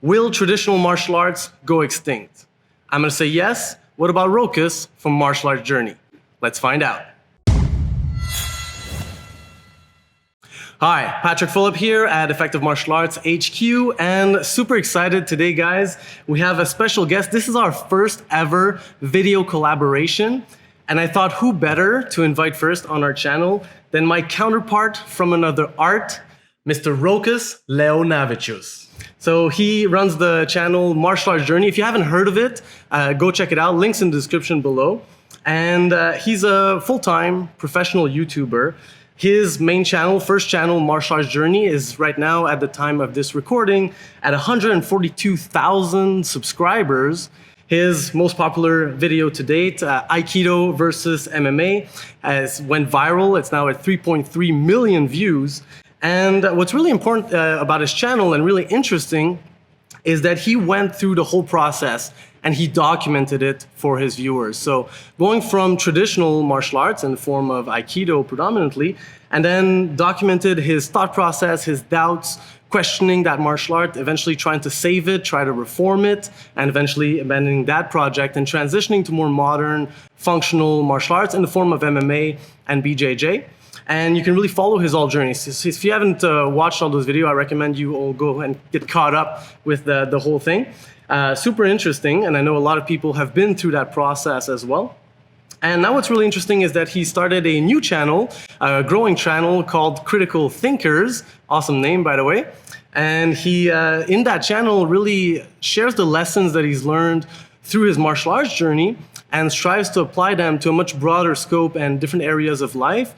Will traditional martial arts go extinct? I'm going to say yes. What about Rokas from Martial Arts Journey? Let's find out. Hi, Patrick Fulop here at Effective Martial Arts HQ, and super excited today, guys. We have a special guest. This is our first ever video collaboration, and I thought who better to invite first on our channel than my counterpart from another art, Mr. Rokas Leonavičius. So he runs the channel Martial Arts Journey. If you haven't heard of it, go check it out. Links in the description below. And he's a full-time professional YouTuber. His main channel, first channel, Martial Arts Journey, is right now, at the time of this recording, at 142,000 subscribers. His most popular video to date, Aikido versus MMA, has went viral. It's now at 3.3 million views. And what's really important about his channel and really interesting is that he went through the whole process and he documented it for his viewers. So going from traditional martial arts in the form of Aikido predominantly, and then documented his thought process, his doubts, questioning that martial art, eventually trying to save it, try to reform it, and eventually abandoning that project and transitioning to more modern, functional martial arts in the form of MMA and BJJ. And you can really follow his all journeys. If you haven't watched all those videos, I recommend you all go and get caught up with the whole thing. Super interesting, and I know a lot of people have been through that process as well. And now what's really interesting is that he started a new channel, a growing channel called Critical Thinkers. Awesome name, by the way. And he, in that channel, really shares the lessons that he's learned through his martial arts journey and strives to apply them to a much broader scope and different areas of life.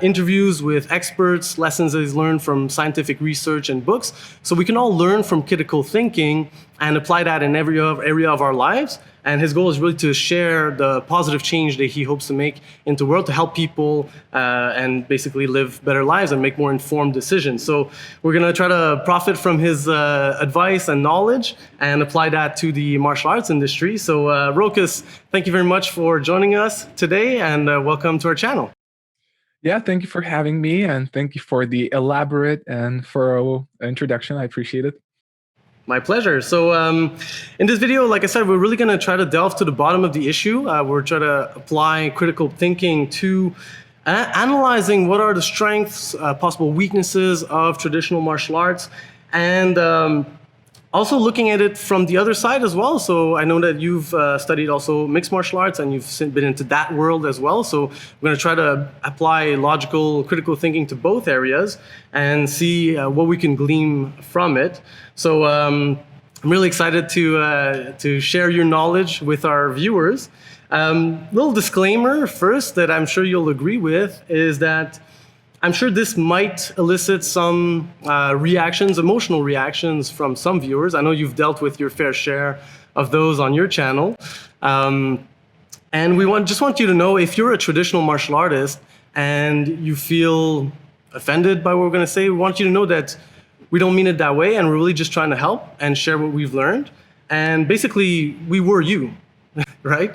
Interviews with experts, lessons that he's learned from scientific research and books. So we can all learn from critical thinking and apply that in every area of our lives. And his goal is really to share the positive change that he hopes to make into the world to help people and basically live better lives and make more informed decisions. So we're going to try to profit from his advice and knowledge and apply that to the martial arts industry. So Rokas, thank you very much for joining us today, and welcome to our channel. Yeah, thank you for having me, and thank you for the elaborate and thorough introduction. I appreciate it. My pleasure. So in this video, like I said, we're really going to try to delve to the bottom of the issue. We're trying to apply critical thinking to analyzing what are the strengths, possible weaknesses of traditional martial arts, and also looking at it from the other side as well. So I know that you've studied also mixed martial arts and you've been into that world as well. So we're going to try to apply logical, critical thinking to both areas and see what we can glean from it. So I'm really excited to share your knowledge with our viewers. Little disclaimer first that I'm sure you'll agree with is that I'm sure this might elicit some reactions, emotional reactions from some viewers. I know you've dealt with your fair share of those on your channel. And we just want you to know, if you're a traditional martial artist and you feel offended by what we're going to say, we want you to know that we don't mean it that way, and we're really just trying to help and share what we've learned. And basically, we were you, right?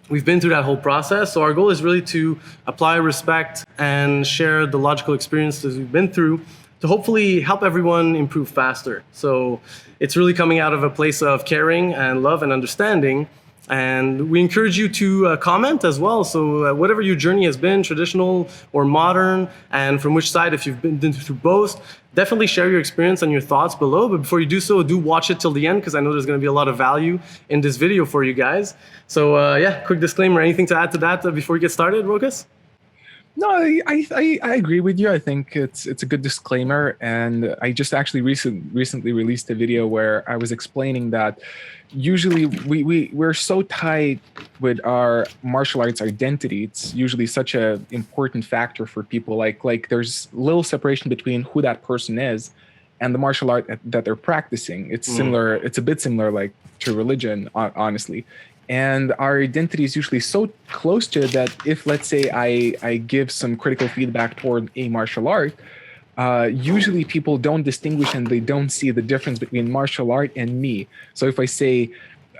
We've been through that whole process, so our goal is really to apply respect and share the logical experiences we've been through to hopefully help everyone improve faster. So it's really coming out of a place of caring and love and understanding. And we encourage you to comment as well. So whatever your journey has been, traditional or modern, and from which side, if you've been through both, definitely share your experience and your thoughts below. But before you do so, do watch it till the end, because I know there's going to be a lot of value in this video for you guys. So yeah, quick disclaimer. Anything to add to that before we get started, Rokas? No, I agree with you. I think it's a good disclaimer, and I just actually recently released a video where I was explaining that usually we're so tied with our martial arts identity. It's usually such an important factor for people. Like there's little separation between who that person is and the martial art that they're practicing. It's similar. It's a bit similar, like to religion, honestly. And our identity is usually so close to it that if, let's say, I give some critical feedback toward a martial art, usually people don't distinguish and they don't see the difference between martial art and me. So if I say,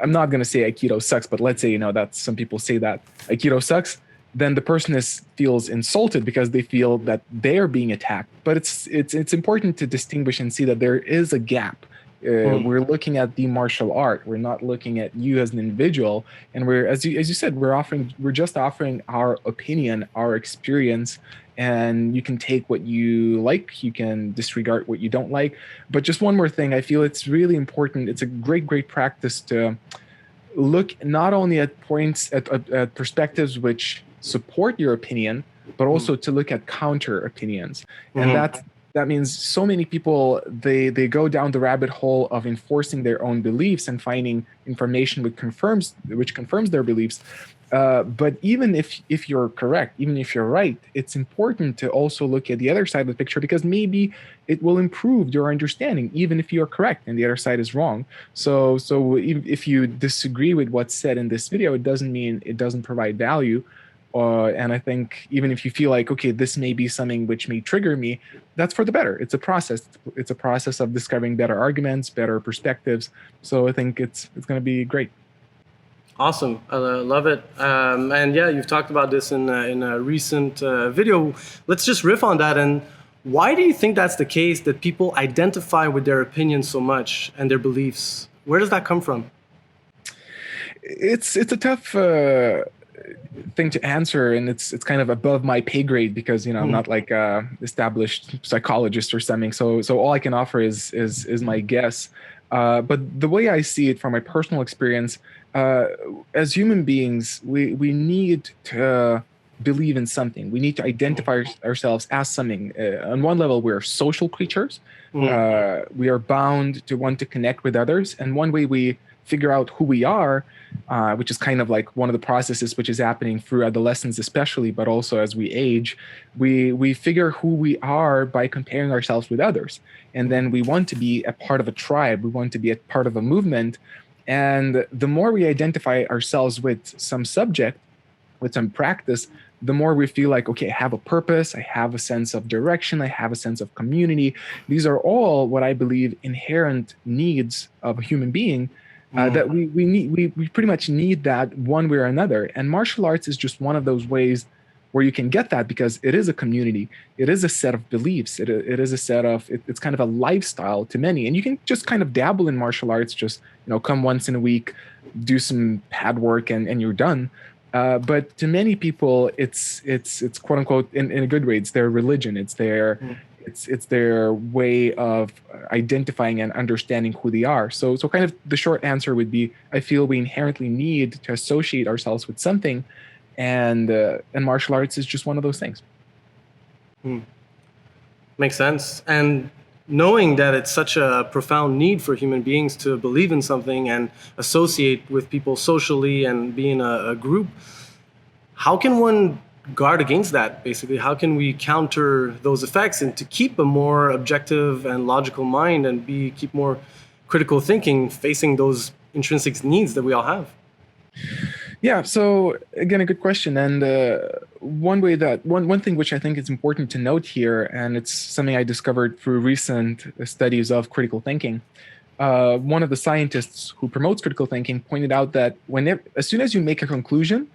I'm not going to say Aikido sucks, but let's say, that some people say that Aikido sucks, then the person feels insulted because they feel that they are being attacked. But it's important to distinguish and see that there is a gap We're looking at the martial art. We're not looking at you as an individual. And we're, as you said, we're just offering our opinion, our experience, and you can take what you like, you can disregard what you don't like. But just one more thing, I feel it's really important. It's a great practice to look not only at points, at perspectives which support your opinion, but also to look at counter opinions. And that means so many people, they go down the rabbit hole of enforcing their own beliefs and finding information which confirms their beliefs. But even if you're correct, even if you're right, it's important to also look at the other side of the picture, because maybe it will improve your understanding, even if you're correct and the other side is wrong. So if you disagree with what's said in this video, it doesn't mean it doesn't provide value. And I think even if you feel like, okay, this may be something which may trigger me, that's for the better. It's a process. It's a process of discovering better arguments, better perspectives. So I think it's going to be great. Awesome. I love it. And yeah, you've talked about this in a recent video. Let's just riff on that. And why do you think that's the case, that people identify with their opinions so much and their beliefs? Where does that come from? It's a tough thing to answer, and it's kind of above my pay grade, because I'm not like a established psychologist or something. So all I can offer is my guess. But the way I see it from my personal experience, as human beings, we need to believe in something. We need to identify ourselves as something. On one level, we're social creatures. We are bound to want to connect with others, and one way we figure out who we are, which is kind of like one of the processes which is happening through adolescence especially, but also as we age, we figure who we are by comparing ourselves with others. And then we want to be a part of a tribe. We want to be a part of a movement. And the more we identify ourselves with some subject, with some practice, the more we feel like, okay, I have a purpose, I have a sense of direction, I have a sense of community. These are all what I believe inherent needs of a human being. That we pretty much need that one way or another. And martial arts is just one of those ways where you can get that, because it is a community. It is a set of beliefs. It is a set of, it's kind of a lifestyle to many. And you can just kind of dabble in martial arts, just, come once in a week, do some pad work, and you're done. But to many people, it's quote unquote, in a good way, it's their religion. It's their, it's their way of identifying and understanding who they are. So kind of the short answer would be, I feel we inherently need to associate ourselves with something, and martial arts is just one of those things. Makes sense. And knowing that it's such a profound need for human beings to believe in something and associate with people socially and be in a group, how can one guard against that, basically? How can we counter those effects and to keep a more objective and logical mind and keep more critical thinking, facing those intrinsic needs that we all have? Yeah, so again, a good question. And one thing which I think is important to note here, and it's something I discovered through recent studies of critical thinking. One of the scientists who promotes critical thinking pointed out that as soon as you make a conclusion,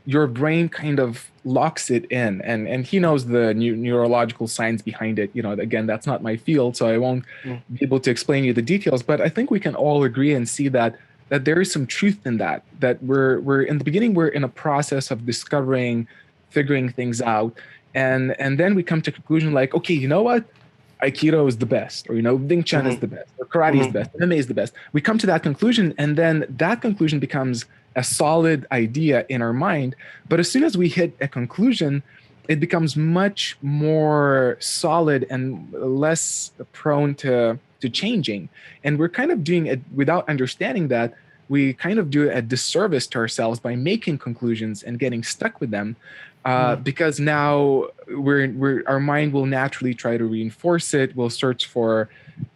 your brain kind of locks it in, and he knows the neurological science behind it. Again, that's not my field, so I won't be able to explain you the details, but I think we can all agree and see that there is some truth in that we're in the beginning, we're in a process of discovering, figuring things out, and then we come to a conclusion like, okay, you know what? Aikido is the best, or Wing Chun is the best, or karate is the best, MMA is the best. We come to that conclusion, and then that conclusion becomes a solid idea in our mind. But as soon as we hit a conclusion, it becomes much more solid and less prone to changing. And we're kind of doing it without understanding that we kind of do a disservice to ourselves by making conclusions and getting stuck with them. Because now our mind will naturally try to reinforce it. We'll search for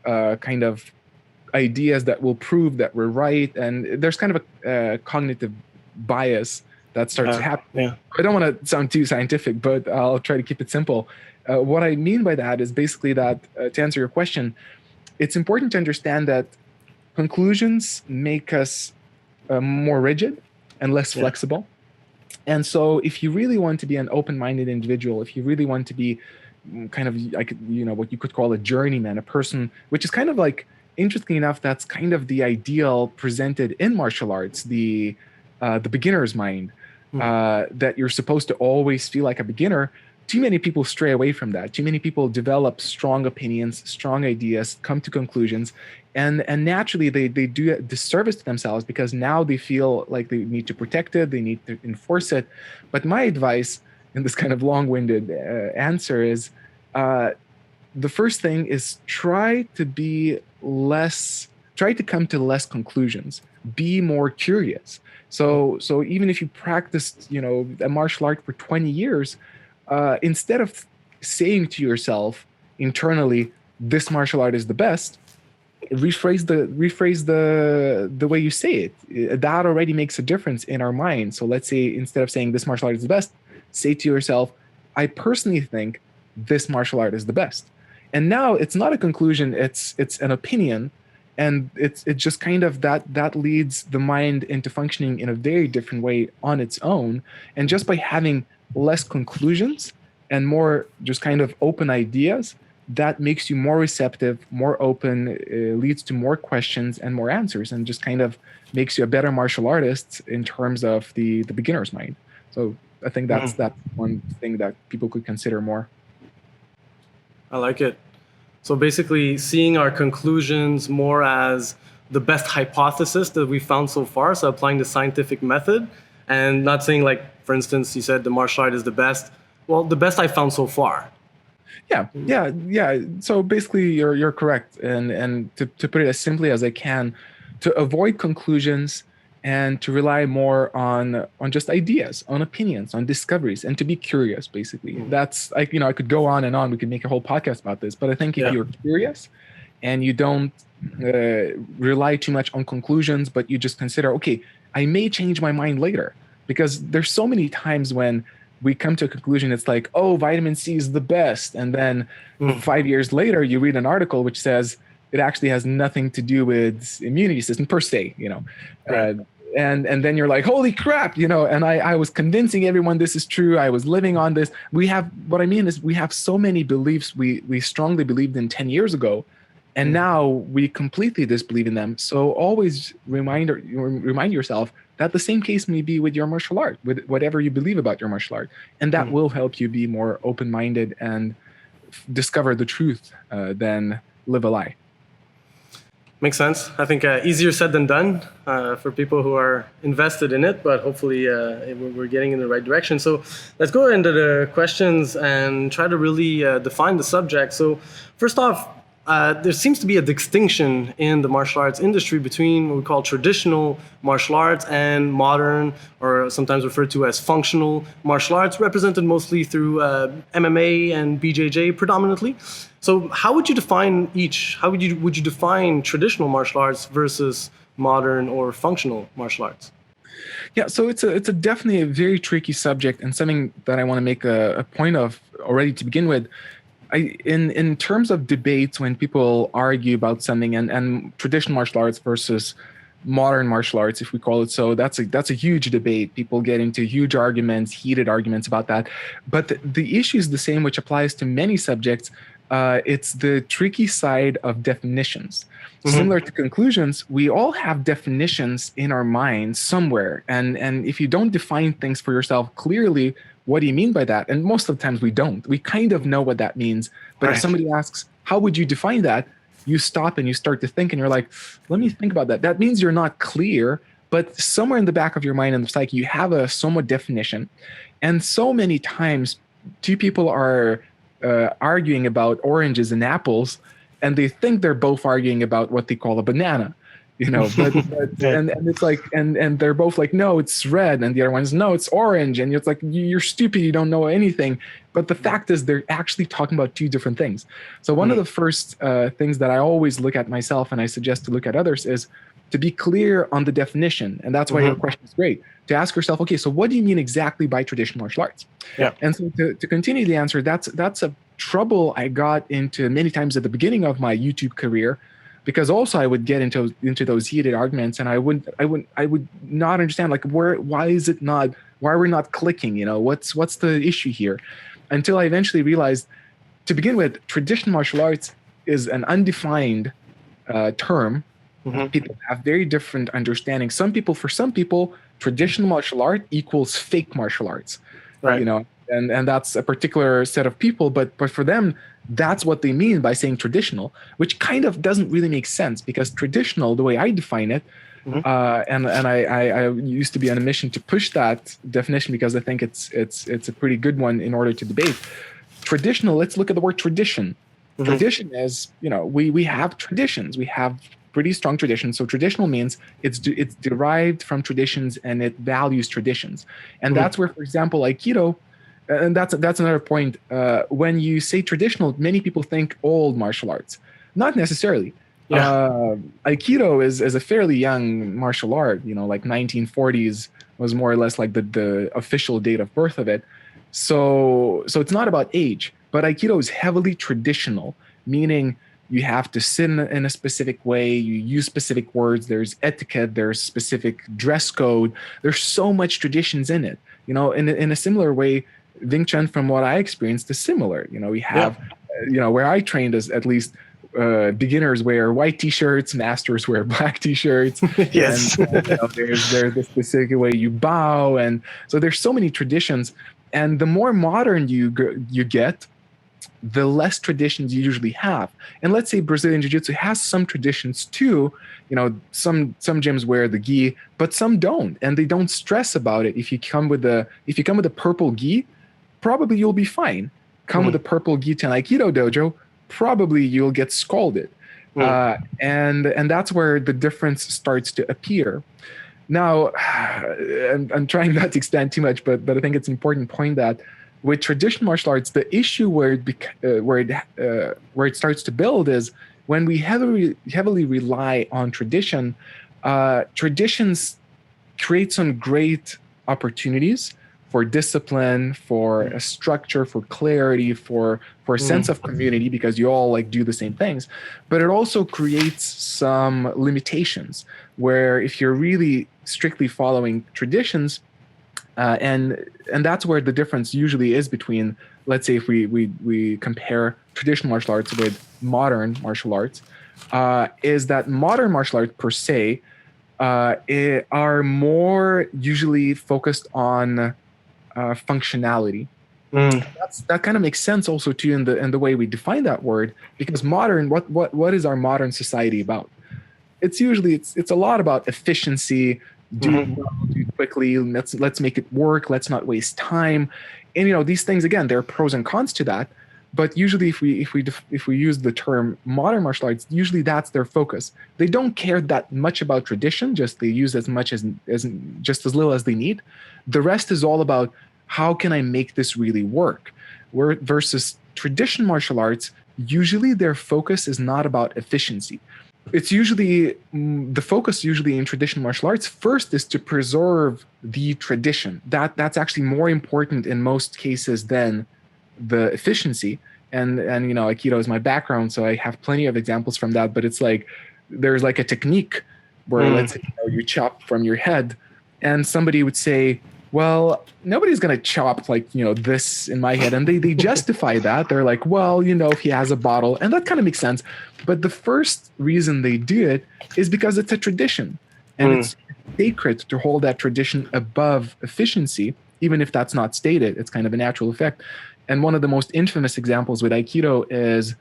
kind of ideas that will prove that we're right, and there's kind of a cognitive bias that starts happening. I don't want to sound too scientific, but I'll try to keep it simple. What I mean by that is basically that, to answer your question, it's important to understand that conclusions make us more rigid and less flexible. And so if you really want to be an open-minded individual, if you really want to be kind of like, what you could call a journeyman, a person which is kind of like interestingly enough, that's kind of the ideal presented in martial arts, the beginner's mind, that you're supposed to always feel like a beginner. Too many people stray away from that. Too many people develop strong opinions, strong ideas, come to conclusions, and naturally they do a disservice to themselves because now they feel like they need to protect it, they need to enforce it. But my advice in this kind of long-winded answer is, the first thing is try to come to less conclusions. Be more curious. So even if you practiced, a martial art for 20 years, instead of saying to yourself internally, "This martial art is the best," rephrase the way you say it. That already makes a difference in our mind. So let's say instead of saying "this martial art is the best," say to yourself, "I personally think this martial art is the best." And now it's not a conclusion; it's an opinion. And it just kind of that leads the mind into functioning in a very different way on its own. And just by having less conclusions and more just kind of open ideas, that makes you more receptive, more open, leads to more questions and more answers, and just kind of makes you a better martial artist in terms of the beginner's mind. So I think that's one thing that people could consider more. I like it. So basically seeing our conclusions more as the best hypothesis that we found so far. So applying the scientific method and not saying like, for instance, you said the martial art is the best. Well, the best I found so far. Yeah. So basically you're correct. And to put it as simply as I can, to avoid conclusions and to rely more on just ideas, on opinions, on discoveries, and to be curious, basically. That's I could go on and on. We could make a whole podcast about this, but I think if you're curious and you don't rely too much on conclusions, but you just consider, okay, I may change my mind later, because there's so many times when we come to a conclusion, it's like, oh, vitamin C is the best. And then 5 years later, you read an article which says it actually has nothing to do with immunity system per se, Right. And then you're like, holy crap, and I was convincing everyone this is true. I was living on this. We have so many beliefs we strongly believed in 10 years ago, and now we completely disbelieve in them. So always remind yourself that the same case may be with your martial art, with whatever you believe about your martial art. And that will help you be more open-minded and discover the truth than live a lie. Makes sense. I think easier said than done for people who are invested in it, but hopefully we're getting in the right direction. So let's go into the questions and try to really define the subject. So first off, there seems to be a distinction in the martial arts industry between what we call traditional martial arts and modern, or sometimes referred to as functional martial arts, represented mostly through MMA and BJJ predominantly. So how would you define each? How would you define traditional martial arts versus modern or functional martial arts? Yeah, so it's a definitely a very tricky subject, and something that I want to make a point of already to begin with. In terms of debates, when people argue about something and traditional martial arts versus modern martial arts, if we call it so, that's a huge debate. People get into huge arguments, heated arguments about that. But the issue is the same, which applies to many subjects. It's the tricky side of definitions. Similar to conclusions, we all have definitions in our minds somewhere. And if you don't define things for yourself clearly, what do you mean by that? And most of the times we don't. We kind of know what that means. But if somebody asks, how would you define that? You stop and you start to think and you're like, let me think about that. That means you're not clear, but somewhere in the back of your mind and the psyche, you have a somewhat definition. And so many times, two people are arguing about oranges and apples, and they think they're both arguing about what they call a banana. But and it's like, and they're both like, no, it's red, and the other one's, no, it's orange, and it's like, you're stupid, you don't know anything. But the fact is, they're actually talking about two different things. So one of the first things that I always look at myself, and I suggest to look at others, is to be clear on the definition. And that's why your question is great. To ask yourself, okay, so what do you mean exactly by traditional martial arts? Yeah. And so to continue the answer, that's a trouble I got into many times at the beginning of my YouTube career, because also I would get into those heated arguments, and I would not understand, like, why are we not clicking? What's the issue here? Until I eventually realized, to begin with, traditional martial arts is an undefined term. People have very different understandings. For some people, traditional martial art equals fake martial arts, Right. and that's a particular set of people. But for them, that's what they mean by saying traditional, which kind of doesn't really make sense, because traditional, the way I define it, and I used to be on a mission to push that definition, because I think it's a pretty good one in order to debate. Traditional. Let's look at the word tradition. Tradition is, we have traditions. We have pretty strong traditions. So traditional means it's derived from traditions, and it values traditions. And that's where, for example, Aikido, and that's another point. When you say traditional, many people think old martial arts. Not necessarily. Aikido is a fairly young martial art. Like 1940s was more or less like the official date of birth of it. So it's not about age, but Aikido is heavily traditional, meaning you have to sit in a specific way, you use specific words, there's etiquette, there's specific dress code. There's so much traditions in it. In a similar way, Wing Chun, from what I experienced, is similar. We have, where I trained, as at least beginners wear white t-shirts, masters wear black t-shirts. Yes. And, there's the specific way you bow, and so there's so many traditions. And the more modern you get, the less traditions you usually have. And let's say Brazilian Jiu-Jitsu has some traditions too. Some gyms wear the gi, but some don't, and they don't stress about it. If you come with a purple gi, probably you'll be fine. Come with a purple gi to an Aikido dojo, probably you'll get scalded. And that's where the difference starts to appear. Now, I'm trying not to extend too much, but I think it's an important point that with traditional martial arts, the issue where it starts to build is when we heavily rely on tradition. Traditions create some great opportunities for discipline, for a structure, for clarity, for a sense of community, because you all do the same things. But it also creates some limitations where if you're really strictly following traditions, and that's where the difference usually is between, let's say, if we compare traditional martial arts with modern martial arts, is that modern martial arts per se are more usually focused on functionality. That kind of makes sense also too in the way we define that word, because modern, what is our modern society about? It's usually it's a lot about efficiency. Do it well, do it quickly. Let's make it work. Let's not waste time. And these things, again, there are pros and cons to that. But usually, if we use the term modern martial arts, usually that's their focus. They don't care that much about tradition. Just they use as much as just as little as they need. The rest is all about how can I make this really work. Versus traditional martial arts, usually their focus is not about efficiency. It's usually the focus in traditional martial arts first is to preserve the tradition. That's actually more important in most cases than the efficiency. And Aikido is my background, so I have plenty of examples from that. But it's like there's like a technique where let's say you chop from your head, and somebody would say, well, nobody's gonna chop this in my head, and they justify that. They're like, well, if he has a bottle, and that kind of makes sense. But the first reason they do it is because it's a tradition, and it's sacred to hold that tradition above efficiency, even if that's not stated. It's kind of a natural effect. And one of the most infamous examples with Aikido is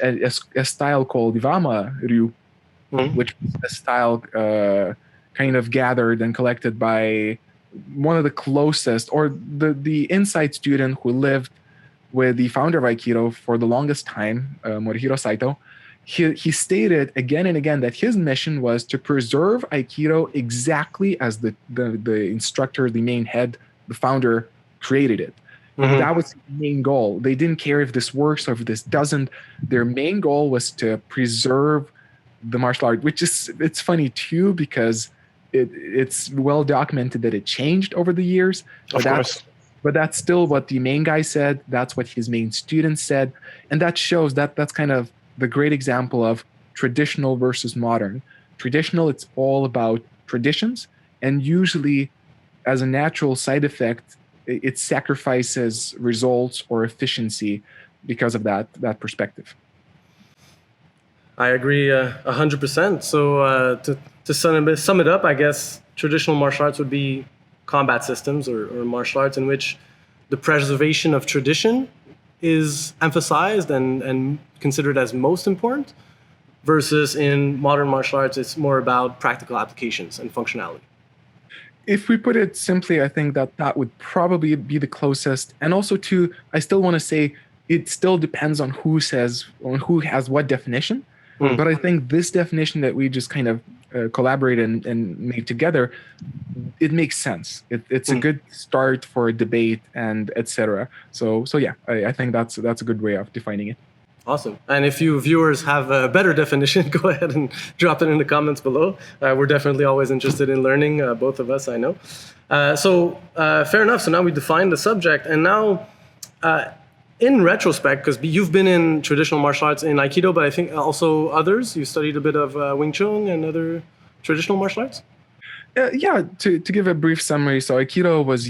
a style called Iwama Ryu, which is a style kind of gathered and collected by one of the closest, or the inside student who lived with the founder of Aikido for the longest time, Morihiro Saito. He stated again and again that his mission was to preserve Aikido exactly as the instructor, the main head, the founder created it. That was the main goal. They didn't care if this works or if this doesn't. Their main goal was to preserve the martial art, it's funny too, because it's well documented that it changed over the years. But that's still what the main guy said. That's what his main students said. And that shows that's kind of the great example of traditional versus modern. Traditional, it's all about traditions. And usually, as a natural side effect, it sacrifices results or efficiency because of that perspective. I agree 100%. So to sum it up, I guess traditional martial arts would be combat systems or martial arts in which the preservation of tradition is emphasized and considered as most important, versus in modern martial arts, it's more about practical applications and functionality. If we put it simply, I think that that would probably be the closest. And also, too, I still want to say it still depends on who has what definition. But I think this definition that we just kind of collaborated and made together, it makes sense. It's a good start for a debate and etc. So yeah, I think that's a good way of defining it. Awesome. And if you viewers have a better definition, go ahead and drop it in the comments below. We're definitely always interested in learning, both of us, I know. Fair enough. So now we defined the subject. And now, in retrospect, because you've been in traditional martial arts in Aikido, but I think also others, you studied a bit of Wing Chun and other traditional martial arts? Yeah, to give a brief summary, so Aikido was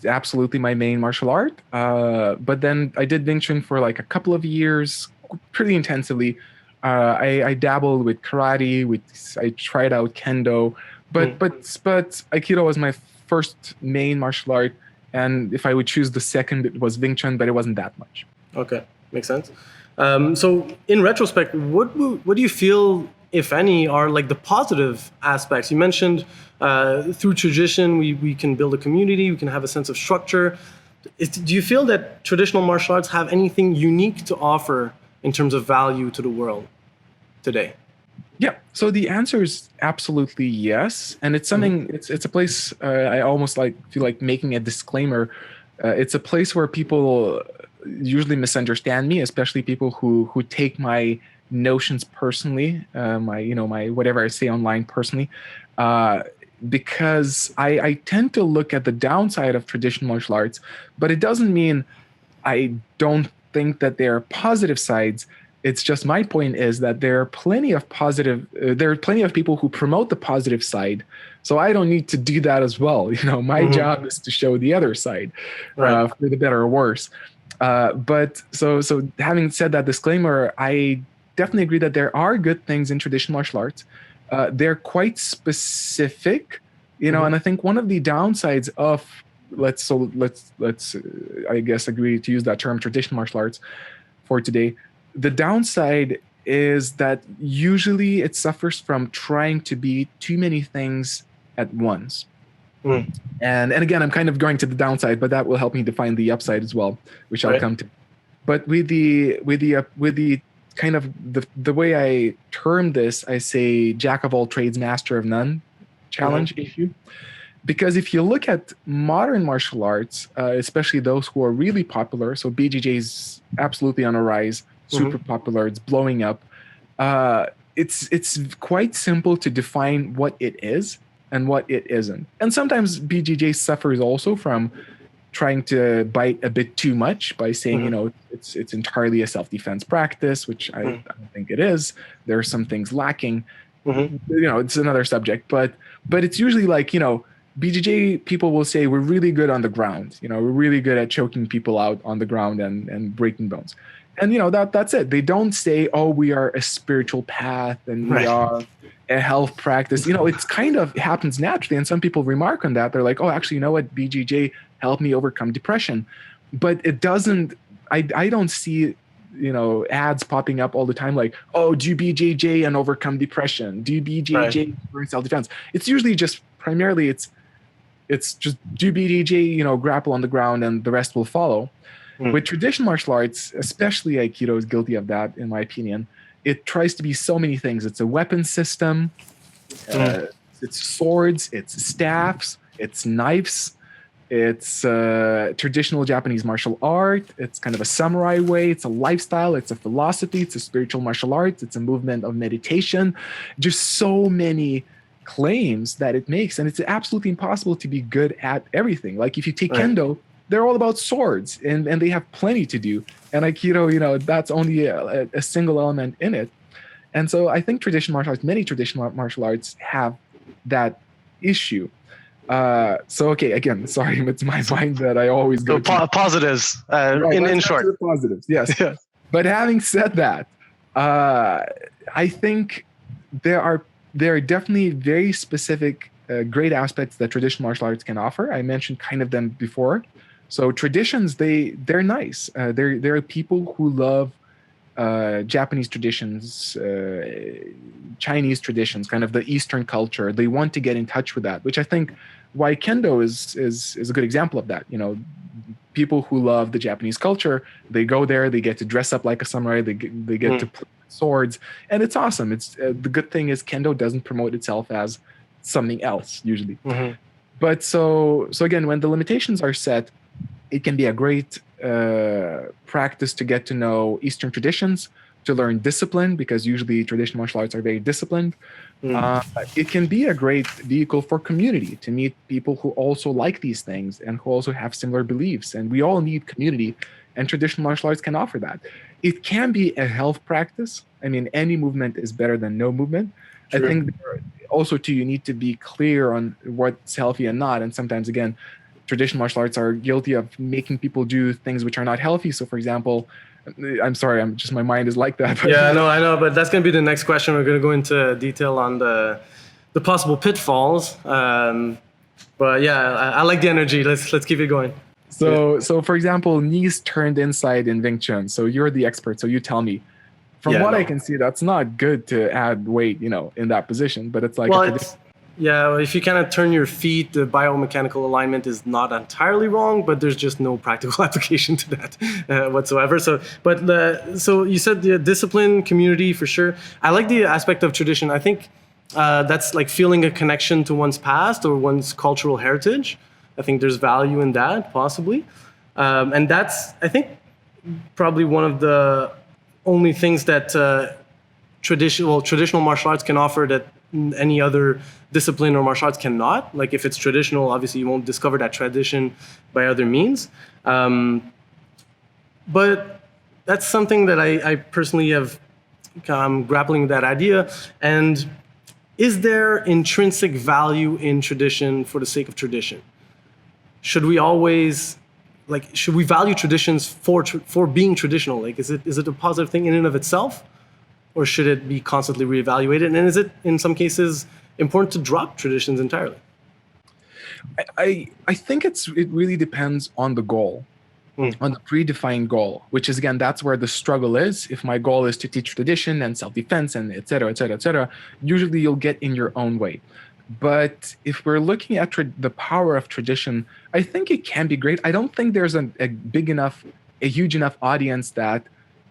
absolutely my main martial art. But then I did Wing Chun for like a couple of years, pretty intensively. I dabbled with karate, I tried out kendo, but Aikido was my first main martial art. And if I would choose the second, it was Wing Chun, but it wasn't that much. Okay, makes sense. So in retrospect, what do you feel, if any, are like the positive aspects? You mentioned through tradition, we can build a community, we can have a sense of structure. Do you feel that traditional martial arts have anything unique to offer in terms of value to the world today? Yeah, so the answer is absolutely yes, and it's something. It's a place I almost feel like making a disclaimer. It's a place where people usually misunderstand me, especially people who take my notions personally, my whatever I say online personally, because I tend to look at the downside of traditional martial arts, but it doesn't mean I don't think that there are positive sides. It's just my point is that there are plenty of people who promote the positive side. So I don't need to do that as well. My job is to show the other side, for the better or worse. But so having said that disclaimer, I definitely agree that there are good things in traditional martial arts. They're quite specific, and I think one of the downsides of let's I guess agree to use that term traditional martial arts for today. The downside is that usually it suffers from trying to be too many things at once. And again, I'm kind of going to the downside, but that will help me define the upside as well, which I'll come to. But with the kind of the way I term this, I say jack of all trades, master of none challenge issue. Because if you look at modern martial arts, especially those who are really popular, so BJJ is absolutely on a rise, super popular, it's blowing up. It's quite simple to define what it is and what it isn't. And sometimes BJJ suffers also from trying to bite a bit too much by saying, it's entirely a self-defense practice, which I don't think it is. There are some things lacking. It's another subject, but it's usually like, BJJ people will say we're really good on the ground. We're really good at choking people out on the ground and breaking bones. And that's it. They don't say, oh, we are a spiritual path and we are a health practice. It's kind of happens naturally. And some people remark on that. They're like, oh, actually, you know what? BJJ helped me overcome depression. But it doesn't, I don't see, ads popping up all the time like, oh, do BJJ and overcome depression. Do BJJ for self-defense. It's usually just primarily it's just do BJJ, grapple on the ground and the rest will follow. With traditional martial arts, especially Aikido is guilty of that, in my opinion. It tries to be so many things. It's a weapon system, it's swords, it's staffs, it's knives, it's traditional Japanese martial art, it's kind of a samurai way, it's a lifestyle, it's a philosophy, it's a spiritual martial arts, it's a movement of meditation. Just so many claims that it makes, and it's absolutely impossible to be good at everything. Like if you take Kendo, they're all about swords, and they have plenty to do. And Aikido, that's only a single element in it. And so I think many traditional martial arts have that issue. So, okay, again, sorry, it's my mind that I always go to. Positives, in short. Positives, yes. But having said that, I think there are definitely very specific great aspects that traditional martial arts can offer. I mentioned kind of them before. So traditions, they're nice. There are people who love Japanese traditions, Chinese traditions, kind of the Eastern culture. They want to get in touch with that, which I think why Kendo is a good example of that. You know, people who love the Japanese culture, they go there, they get to dress up like a samurai, they get to play with swords, and it's awesome. It's the good thing is Kendo doesn't promote itself as something else usually. But so again, when the limitations are set, it can be a great practice to get to know Eastern traditions, to learn discipline, because usually traditional martial arts are very disciplined. It can be a great vehicle for community, to meet people who also like these things and who also have similar beliefs. And we all need community, and traditional martial arts can offer that. It can be a health practice. I mean, any movement is better than no movement. True. I think also too, you need to be clear on what's healthy and not. And sometimes, again, traditional martial arts are guilty of making people do things which are not healthy. So, for example, I'm sorry, my mind is like that. Yeah, I know, but that's going to be the next question. We're going to go into detail on the possible pitfalls. But yeah, I like the energy. Let's keep it going. So for example, knees turned inside in Wing Chun. So you're the expert. So you tell me. From what I can see, that's not good to add weight, in that position. But it's like if you kind of turn your feet, the biomechanical alignment is not entirely wrong, but there's just no practical application to that whatsoever. So you said the discipline, community, for sure. I like the aspect of tradition. I think that's like feeling a connection to one's past or one's cultural heritage. I think there's value in that, possibly. And that's, I think, probably one of the only things that traditional martial arts can offer that any other discipline or martial arts cannot. Like if it's traditional, obviously you won't discover that tradition by other means. But that's something that I personally have grappling with that idea. And is there intrinsic value in tradition for the sake of tradition? Should we always, should we value traditions for being traditional? Like, is it a positive thing in and of itself? Or should it be constantly reevaluated? And is it, in some cases, important to drop traditions entirely? I think it really depends on the goal, on the predefined goal, which is, again, that's where the struggle is. If my goal is to teach tradition and self-defense and et cetera, usually you'll get in your own way. But if we're looking at the power of tradition, I think it can be great. I don't think there's a huge enough audience that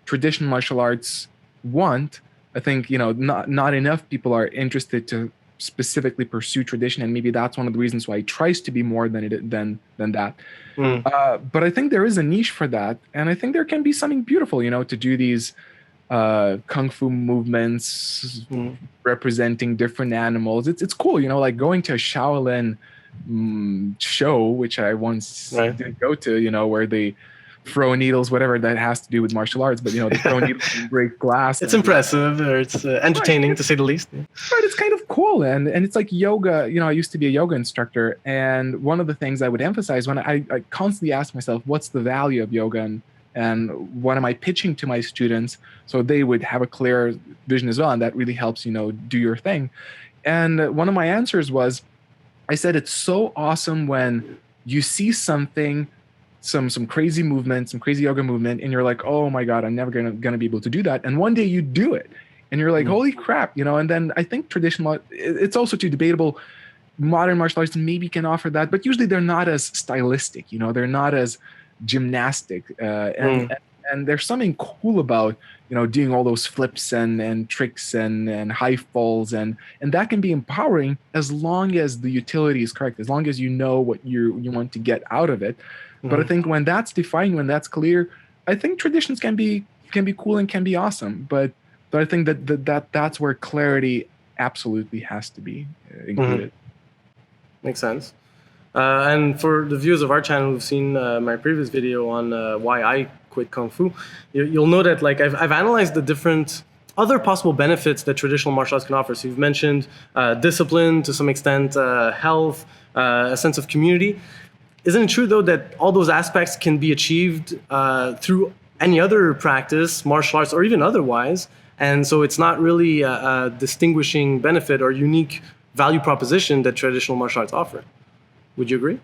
traditional martial arts want. I think not enough people are interested to specifically pursue tradition, and maybe that's one of the reasons why it tries to be more than that. But I think there is a niche for that, and I think there can be something beautiful, to do these kung fu movements representing different animals. It's cool, like going to a Shaolin show, which I once did go to, where they throw needles, whatever that has to do with martial arts, but they throw needles and break glass. It's impressive, or it's entertaining, to say the least. But it's kind of cool, and it's like yoga. I used to be a yoga instructor, and one of the things I would emphasize when I constantly ask myself, what's the value of yoga, and what am I pitching to my students, so they would have a clear vision as well, and that really helps do your thing. And one of my answers was, I said, it's so awesome when you see something, some crazy movement, some crazy yoga movement, and you're like, oh my God, I'm never gonna be able to do that. And one day you do it, and you're like, holy crap, And then I think traditional, it's also too debatable. Modern martial arts maybe can offer that, but usually they're not as stylistic. They're not as gymnastic, and there's something cool about doing all those flips and tricks and high falls, and that can be empowering as long as the utility is correct, as long as you know what you want to get out of it. But I think when that's defined, when that's clear, I think traditions can be cool and can be awesome. But I think that's where clarity absolutely has to be included. Makes sense. And for the viewers of our channel who've seen my previous video on why I quit Kung Fu, you'll know that I've analyzed the different other possible benefits that traditional martial arts can offer. So you've mentioned discipline, to some extent, health, a sense of community. Isn't it true, though, that all those aspects can be achieved through any other practice, martial arts, or even otherwise, And so it's not really a distinguishing benefit or unique value proposition that traditional martial arts offer. Would you agree?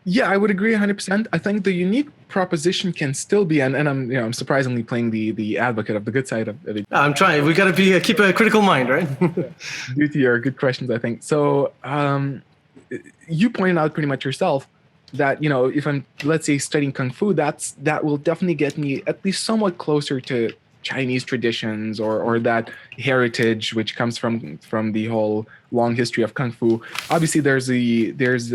Yeah, I would agree 100%. I think the unique proposition can still be, and I'm surprisingly playing the advocate of the good side of it. I'm trying. We got to keep a critical mind, right? Due to your good questions, I think. So you pointed out pretty much yourself that, if I'm, let's say, studying Kung Fu, that will definitely get me at least somewhat closer to Chinese traditions or that heritage which comes from the whole long history of Kung Fu. Obviously, there's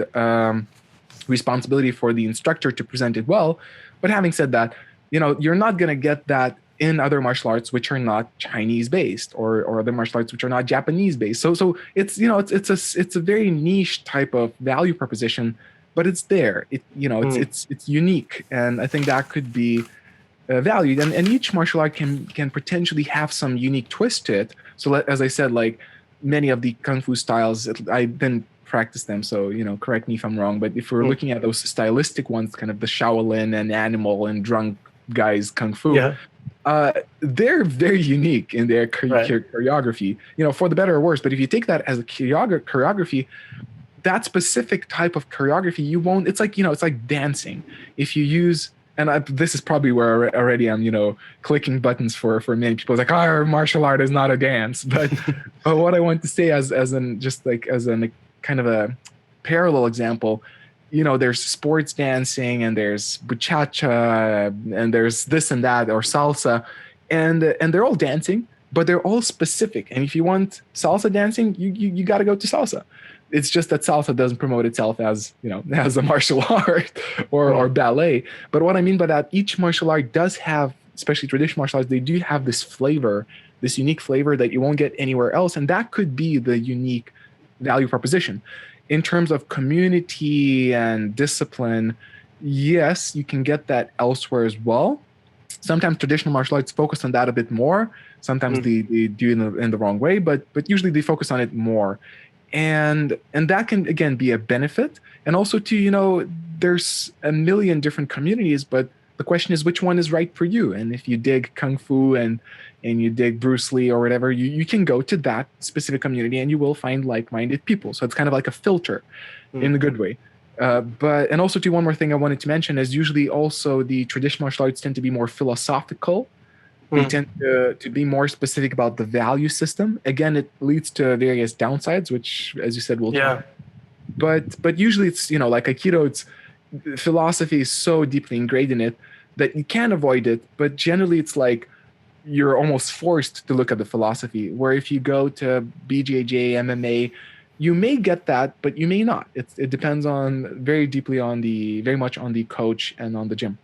responsibility for the instructor to present it well, but having said that, you're not going to get that in other martial arts which are not Chinese based or other martial arts which are not Japanese based. So it's it's a very niche type of value proposition, but it's there. It's unique, and I think that could be valued. And each martial art can potentially have some unique twist to it. So as I said, like many of the Kung Fu styles, I didn't practice them, so correct me if I'm wrong, but if we're looking at those stylistic ones, kind of the Shaolin and Animal and Drunk Guys Kung Fu, they're very unique in their choreography, for the better or worse. But if you take that as a choreography, that specific type of choreography, you won't, it's like it's like dancing. If you use, and this is probably where already I'm clicking buttons for many people. It's like, martial art is not a dance. But what I want to say as a kind of a parallel example, there's sports dancing and there's bachata and there's this and that, or salsa, and they're all dancing, but they're all specific. And if you want salsa dancing, you got to go to salsa. It's just that salsa doesn't promote itself as as a martial art or ballet. But what I mean by that, each martial art does have, especially traditional martial arts, they do have this flavor, this unique flavor that you won't get anywhere else, and that could be the unique value proposition. In terms of community and discipline, yes, you can get that elsewhere as well. Sometimes traditional martial arts focus on that a bit more. Sometimes they do in the wrong way, but usually they focus on it more. And that can, again, be a benefit. And also too, there's a million different communities, but the question is which one is right for you. And if you dig Kung Fu and you dig Bruce Lee or whatever, you can go to that specific community and you will find like-minded people. So it's kind of like a filter in a good way. And also too, one more thing I wanted to mention is usually also the traditional martial arts tend to be more philosophical. They tend to be more specific about the value system. Again, it leads to various downsides, which, as you said, we'll talk. But usually it's, like Aikido, it's philosophy is so deeply ingrained in it that you can't avoid it. But generally it's like you're almost forced to look at the philosophy, where if you go to BJJ, MMA, you may get that, but you may not. It depends very much on the coach and on the gym.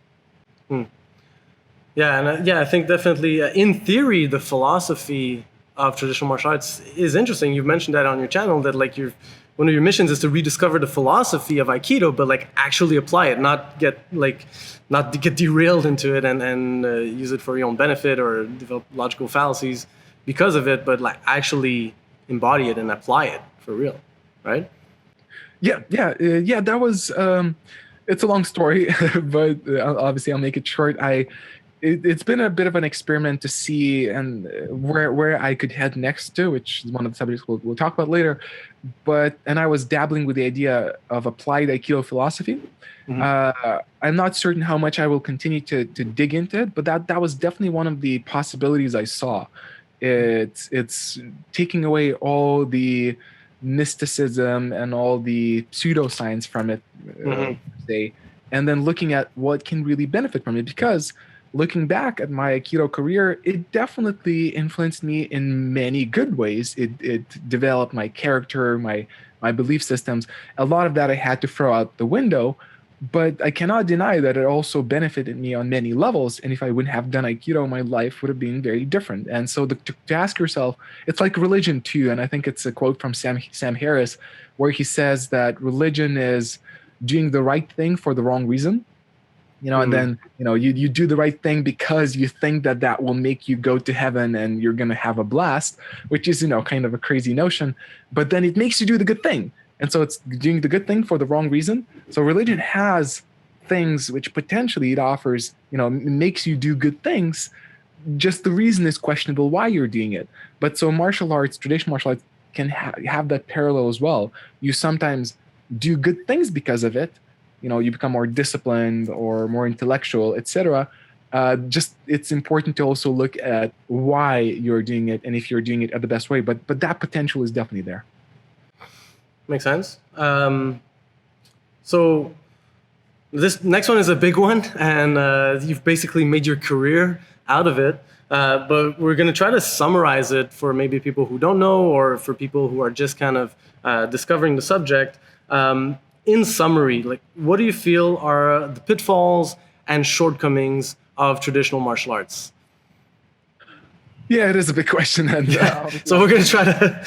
Yeah, and I think definitely, in theory, the philosophy of traditional martial arts is interesting. You've mentioned that on your channel, that like one of your missions is to rediscover the philosophy of Aikido, but like actually apply it, not get derailed into it and use it for your own benefit or develop logical fallacies because of it, but like actually embody it and apply it for real, right? Yeah. That was. It's a long story, but obviously I'll make it short. It's been a bit of an experiment to see and where I could head next to, which is one of the subjects we'll talk about later. And I was dabbling with the idea of applied Aikido philosophy. I'm not certain how much I will continue to dig into it, but that was definitely one of the possibilities I saw. It's taking away all the mysticism and all the pseudoscience from it, and then looking at what can really benefit from it. Because looking back at my Aikido career, it definitely influenced me in many good ways. It developed my character, my belief systems. A lot of that I had to throw out the window, but I cannot deny that it also benefited me on many levels. And if I wouldn't have done Aikido, my life would have been very different. And so to ask yourself, it's like religion too. And I think it's a quote from Sam Harris, where he says that religion is doing the right thing for the wrong reason. And then, you do the right thing because you think that will make you go to heaven and you're going to have a blast, which is, kind of a crazy notion, but then it makes you do the good thing. And so it's doing the good thing for the wrong reason. So religion has things which potentially it offers, makes you do good things, just the reason is questionable why you're doing it. But so martial arts, traditional martial arts, can have that parallel as well. You sometimes do good things because of it. You become more disciplined or more intellectual, etc. Just it's important to also look at why you're doing it and if you're doing it at the best way. But that potential is definitely there. Makes sense. So this next one is a big one, and you've basically made your career out of it. But we're going to try to summarize it for maybe people who don't know or for people who are just kind of discovering the subject. In summary, like, what do you feel are the pitfalls and shortcomings of traditional martial arts? Yeah, it is a big question. And so we're going to try to,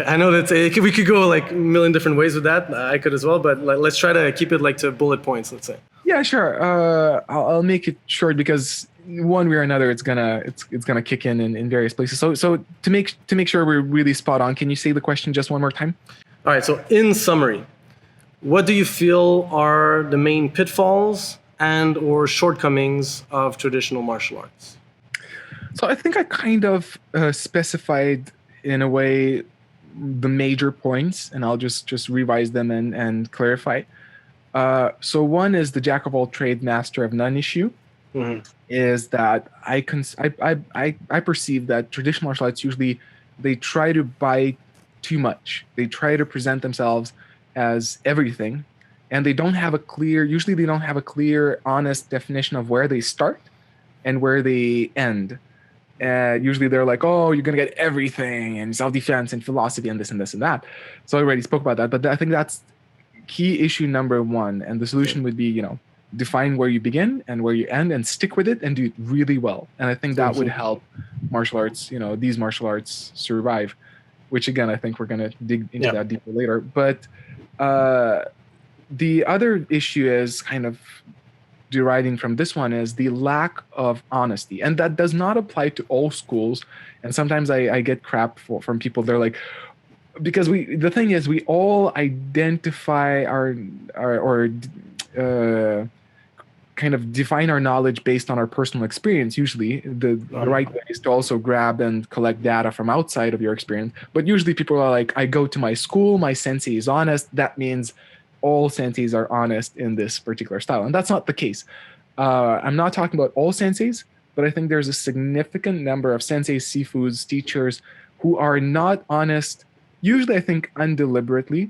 I know that we could go like a million different ways with that. I could as well, but let's try to keep it like to bullet points, let's say. Yeah, sure. I'll make it short because one way or another, it's gonna kick in various places. So to make sure we're really spot on, can you say the question just one more time? All right. So in summary, what do you feel are the main pitfalls and or shortcomings of traditional martial arts? So I think I kind of specified in a way the major points, and I'll just revise them and clarify. So one is the jack of all trades, master of none issue. Mm-hmm. Is that I perceive that traditional martial arts usually they try to buy too much. They try to present themselves as everything, and they don't have a clear, honest definition of where they start and where they end. Usually they're like, oh, you're going to get everything and self-defense and philosophy and this and this and that. So I already spoke about that, but I think that's key issue number one. And the solution would be, define where you begin and where you end and stick with it and do it really well. And I think that would help martial arts, these martial arts survive, which again, I think we're going to dig into that deeper later. But the other issue is kind of deriving from this one is the lack of honesty, and that does not apply to all schools. And sometimes I get crap from people. They're like, because the thing is we all identify our kind of define our knowledge based on our personal experience. Usually the right way is to also grab and collect data from outside of your experience, but usually people are like, I go to my school, my sensei is honest, that means all senseis are honest in this particular style. And that's not the case. I'm not talking about all senseis, but I think there's a significant number of senseis, sifus, teachers who are not honest. Usually I think undeliberately.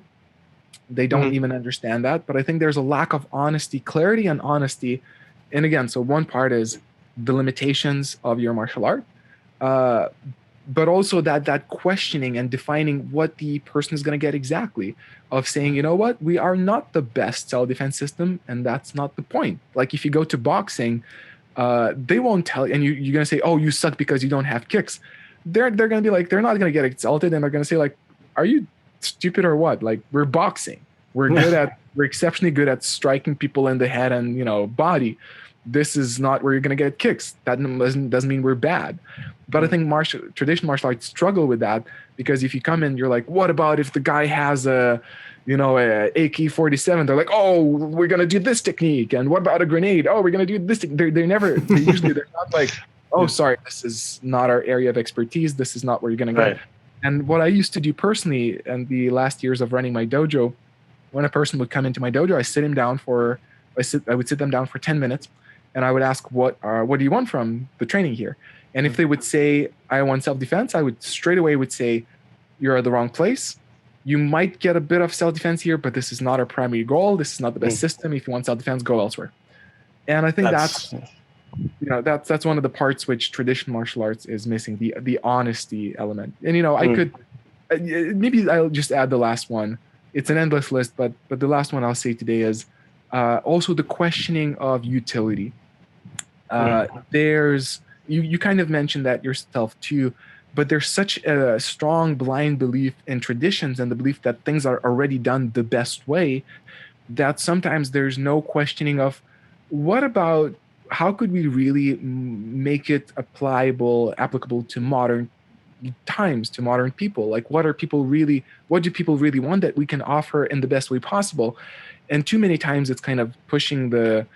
They don't even understand that. But I think there's a lack of honesty, clarity and honesty. And again, so one part is the limitations of your martial art. But also that questioning and defining what the person is going to get exactly, of saying, you know what, we are not the best self-defense system, and that's not the point. Like if you go to boxing, they won't tell you, and you're going to say, oh, you suck because you don't have kicks. They're going to be like, they're not going to get exalted, and they're going to say like, are you stupid or what? Like, we're boxing. We're exceptionally good at striking people in the head and, body. This is not where you're going to get kicks. That doesn't mean we're bad. But I think traditional martial arts struggle with that, because if you come in, you're like, what about if the guy has a AK-47? They're like, oh, we're going to do this technique. And what about a grenade? Oh, we're going to do this. They're not like, oh, sorry, this is not our area of expertise. This is not where you're going to go. And what I used to do personally in the last years of running my dojo, when a person would come into my dojo, I would sit them down for 10 minutes. And I would ask, what do you want from the training here? And if they would say, I want self-defense, I would straight away say, you're at the wrong place. You might get a bit of self-defense here, but this is not our primary goal. This is not the best system. If you want self-defense, go elsewhere. And I think that's one of the parts which traditional martial arts is missing, the honesty element. And I could maybe I'll just add the last one. It's an endless list, but the last one I'll say today is also the questioning of utility. There's you kind of mentioned that yourself too, but there's such a strong blind belief in traditions and the belief that things are already done the best way, that sometimes there's no questioning of what about how could we really make it applicable to modern times, to modern people. Like what do people really want that we can offer in the best way possible? And too many times it's kind of pushing the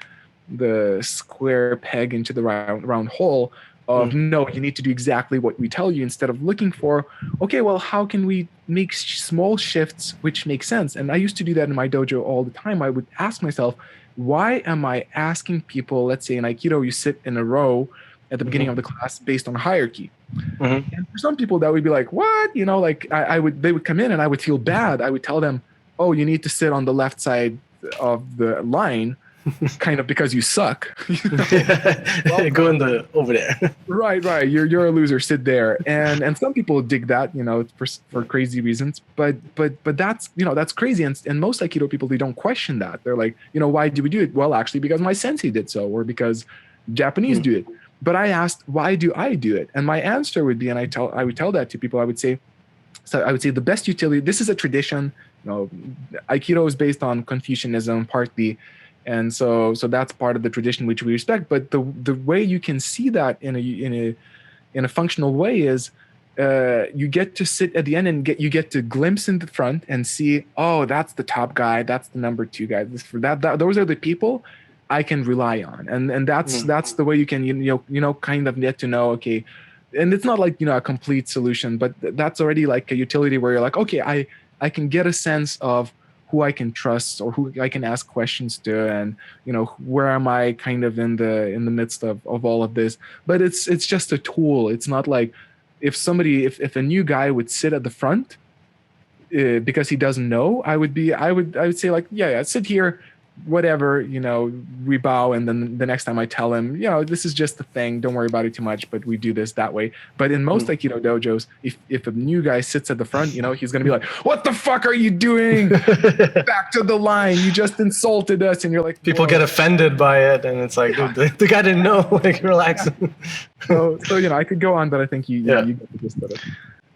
square peg into the round hole, of no, you need to do exactly what we tell you, instead of looking for, okay, well, how can we make small shifts which make sense? And I used to do that in my dojo all the time. I would ask myself, why am I asking people, let's say in Aikido, you sit in a row at the beginning of the class based on hierarchy. And for some people that would be like, what? Like they would come in and I would feel bad. I would tell them, oh, you need to sit on the left side of the line, kind of because you suck. Well, go over there. Right. You're a loser. Sit there. And some people dig that, for crazy reasons. But that's that's crazy. And most Aikido people, they don't question that. They're like, why do we do it? Well, actually, because my sensei did so, or because Japanese do it. But I asked, why do I do it? And my answer would be, and I would tell that to people. I would say the best utility. This is a tradition. Aikido is based on Confucianism partly. And so that's part of the tradition which we respect. But the way you can see that in a functional way is you get to sit at the end and you get to glimpse in the front and see, oh, that's the top guy, that's the number 2 guy. Those are the people I can rely on, and that's the way you can kind of get to know, okay. And it's not like a complete solution, but that's already like a utility where you're like, okay, I can get a sense of who I can trust or who I can ask questions to, and where am I kind of in the midst of all of this. But it's just a tool. It's not like if a new guy would sit at the front because he doesn't know, I would say like, yeah, sit here, whatever, we bow, and then the next time I tell him, this is just a thing, don't worry about it too much, but we do this that way. But in most Aikido dojos, if a new guy sits at the front, he's going to be like, what the fuck are you doing? Back to the line, you just insulted us. And you're like, people get offended by it, and it's like, dude, the guy didn't know. Like, relax. So I could go on, but I think you get the gist of it.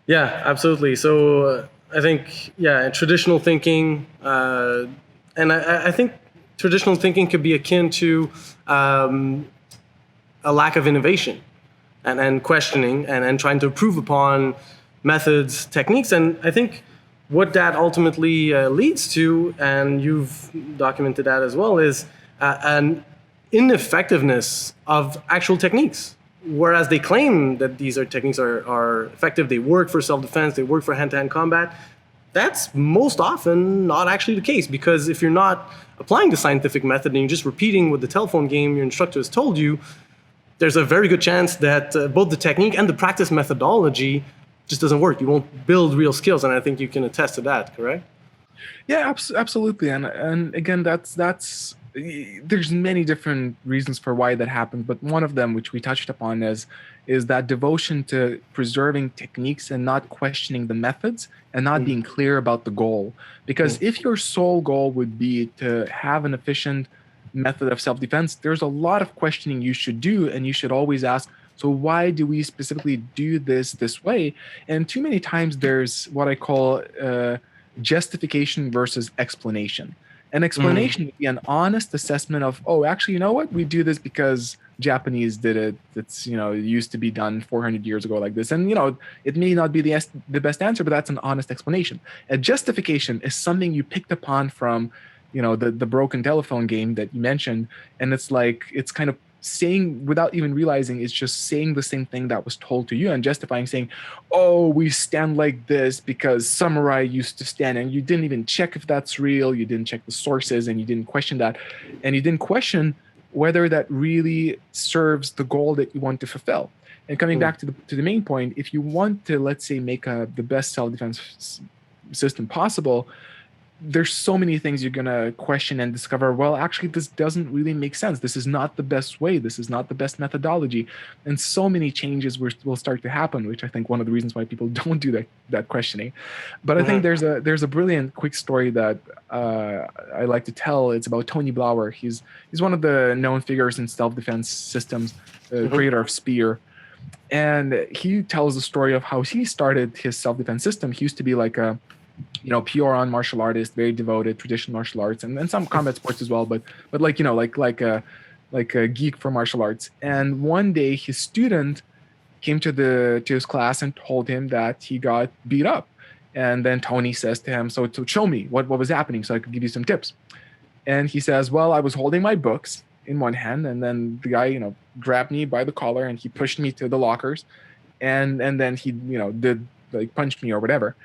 Yeah, absolutely. So I think traditional thinking, and I think traditional thinking could be akin to a lack of innovation and questioning and trying to improve upon methods, techniques. And I think what that ultimately leads to, and you've documented that as well, is an ineffectiveness of actual techniques. Whereas they claim that these techniques are effective, they work for self-defense, they work for hand-to-hand combat, that's most often not actually the case, because if you're not applying the scientific method and you're just repeating what the telephone game your instructor has told you, there's a very good chance that both the technique and the practice methodology just doesn't work. You won't build real skills, and I think you can attest to that, correct? Yeah, absolutely. And again, that's there's many different reasons for why that happens, but one of them, which we touched upon, is that devotion to preserving techniques and not questioning the methods and not being clear about the goal. Because if your sole goal would be to have an efficient method of self-defense, there's a lot of questioning you should do, and you should always ask, so why do we specifically do this way? And too many times there's what I call justification versus explanation. An explanation would be an honest assessment of, oh, actually, you know what? We do this because Japanese did it. It's, it used to be done 400 years ago like this. And, it may not be the best answer, but that's an honest explanation. A justification is something you picked upon from, the broken telephone game that you mentioned. And it's like, it's kind of saying, without even realizing, it's just saying the same thing that was told to you and justifying, saying, oh, we stand like this because samurai used to stand, and you didn't even check if that's real, you didn't check the sources, and you didn't question that, and you didn't question whether that really serves the goal that you want to fulfill. And coming back to the main point, if you want to, let's say, make the best self-defense system possible, there's so many things you're going to question and discover, well, actually, this doesn't really make sense. This is not the best way. This is not the best methodology. And so many changes will start to happen, which I think one of the reasons why people don't do that questioning. But I think there's a brilliant quick story that I like to tell. It's about Tony Blauer. He's one of the known figures in self-defense systems, creator of Spear. And he tells the story of how he started his self-defense system. He used to be like a pure on martial artist, very devoted, traditional martial arts, and some combat sports as well. But like a geek for martial arts. And one day his student came to his class and told him that he got beat up. And then Tony says to him, so show me what was happening so I could give you some tips. And he says, well, I was holding my books in one hand, and then the guy, grabbed me by the collar and he pushed me to the lockers, and then he, did like punch me or whatever,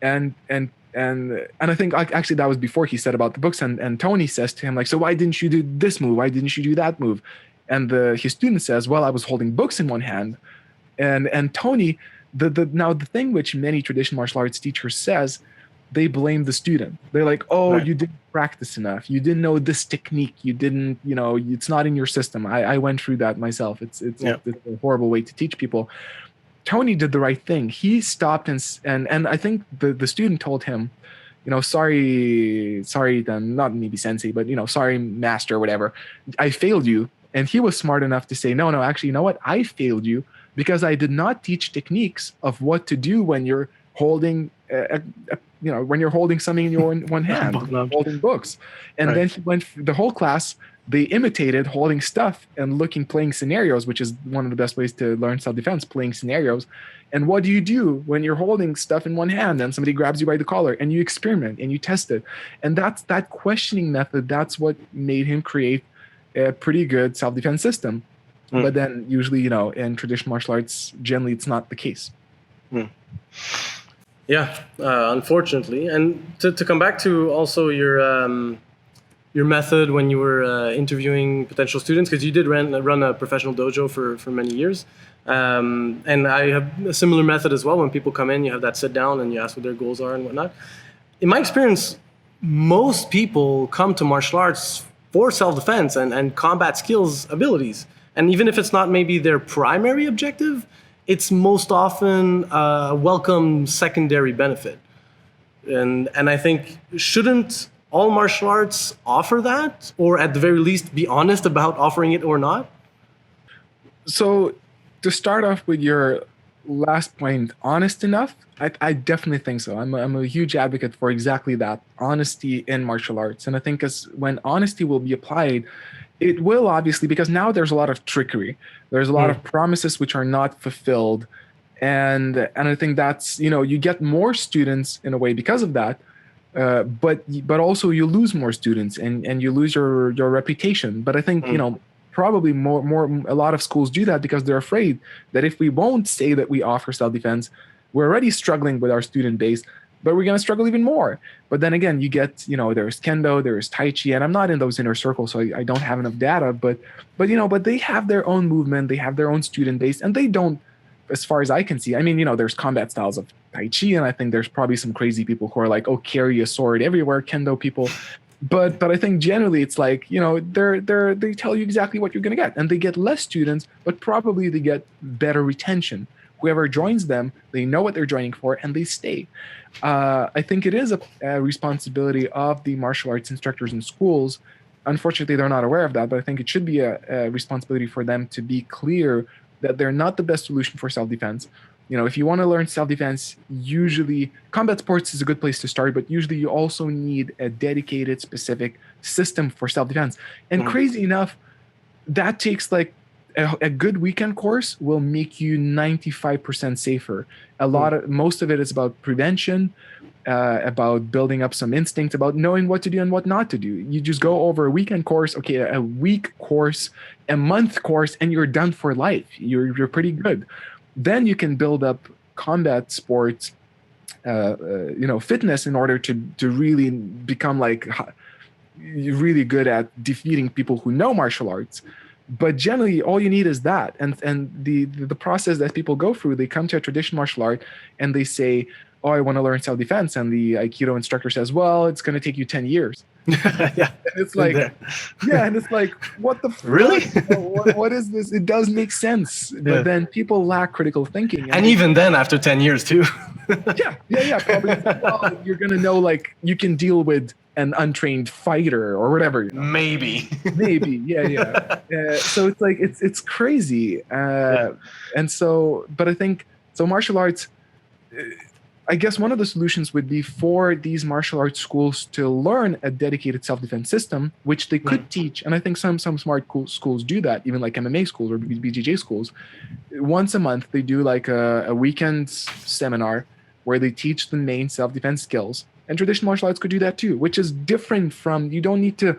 and I think actually that was before he said about the books, and Tony says to him like, so why didn't you do this move? Why didn't you do that move? And his student says, well, I was holding books in one hand, and Tony, now the thing which many traditional martial arts teachers says, they blame the student. They're like, oh, Right. you didn't practice enough. You didn't know this technique. You didn't, it's not in your system. I went through that myself. It's Yeah. a horrible way to teach people. Tony did the right thing. He stopped and I think the student told him, sorry, then not maybe sensei, but sorry, master, or whatever. I failed you. And he was smart enough to say, no, actually, you know what? I failed you because I did not teach techniques of what to do when you're holding when you're holding something in your one hand, holding books. And Right. then he went the whole class. They imitated holding stuff and playing scenarios, which is one of the best ways to learn self-defense, playing scenarios. And what do you do when you're holding stuff in one hand and somebody grabs you by the collar, and you experiment and you test it? And that's that questioning method. That's what made him create a pretty good self-defense system. But then usually, in traditional martial arts, generally it's not the case. Yeah, unfortunately. And to come back to also your method when you were interviewing potential students, because you did run a professional dojo for many years. And I have a similar method as well. When people come in, you have that sit down and you ask what their goals are and whatnot. In my experience, most people come to martial arts for self-defense and combat skills abilities. And even if it's not maybe their primary objective, it's most often a welcome secondary benefit. And I think, shouldn't all martial arts offer that, or at the very least be honest about offering it or not? So to start off with your last point, honest enough, I definitely think so. I'm a huge advocate for exactly that, honesty in martial arts. And I think when honesty will be applied, it will obviously, because now there's a lot of trickery. There's a lot of promises which are not fulfilled. And I think that's, you get more students in a way because of that. But also you lose more students and you lose your reputation. But I think, probably a lot of schools do that because they're afraid that if we won't say that we offer self-defense, we're already struggling with our student base, but we're going to struggle even more. But then again, you get, there's Kendo, there's Tai Chi, and I'm not in those inner circles, so I don't have enough data, but they have their own movement, they have their own student base, and they don't, as far as I can see, I mean, there's combat styles of Tai Chi, and I think there's probably some crazy people who are like, oh, carry a sword everywhere, Kendo people. But I think generally it's like, they tell you exactly what you're going to get, and they get less students, but probably they get better retention. Whoever joins them, they know what they're joining for, and they stay. I think it is a responsibility of the martial arts instructors in schools. Unfortunately, they're not aware of that, but I think it should be a responsibility for them to be clear that they're not the best solution for self-defense. If you want to learn self-defense, usually combat sports is a good place to start, but usually you also need a dedicated, specific system for self-defense. And crazy enough, that takes like a good weekend course will make you 95% safer. Most of it is about prevention, about building up some instinct, about knowing what to do and what not to do. You just go over a weekend course, a week course, a month course, and you're done for life. You're pretty good. Then you can build up combat sports, fitness in order to really become like really good at defeating people who know martial arts. But generally, all you need is that. And the process that people go through, they come to a traditional martial art and they say, oh, I want to learn self-defense. And the Aikido instructor says, well, it's going to take you 10 years. Yeah. And it's like, and it's like, what the fuck? Really? What is this? It does make sense. But then people lack critical thinking. And even then, after 10 years too. Yeah. Probably. Well, you're going to know, like, you can deal with an untrained fighter or whatever. Maybe. Yeah. So it's like, it's crazy. And so, but I think, so martial arts, I guess one of the solutions would be for these martial arts schools to learn a dedicated self-defense system, which they could teach. And I think some smart schools do that, even like MMA schools or BJJ schools. Once a month, they do like a weekend seminar where they teach the main self-defense skills. And traditional martial arts could do that too, which is different from, you don't need to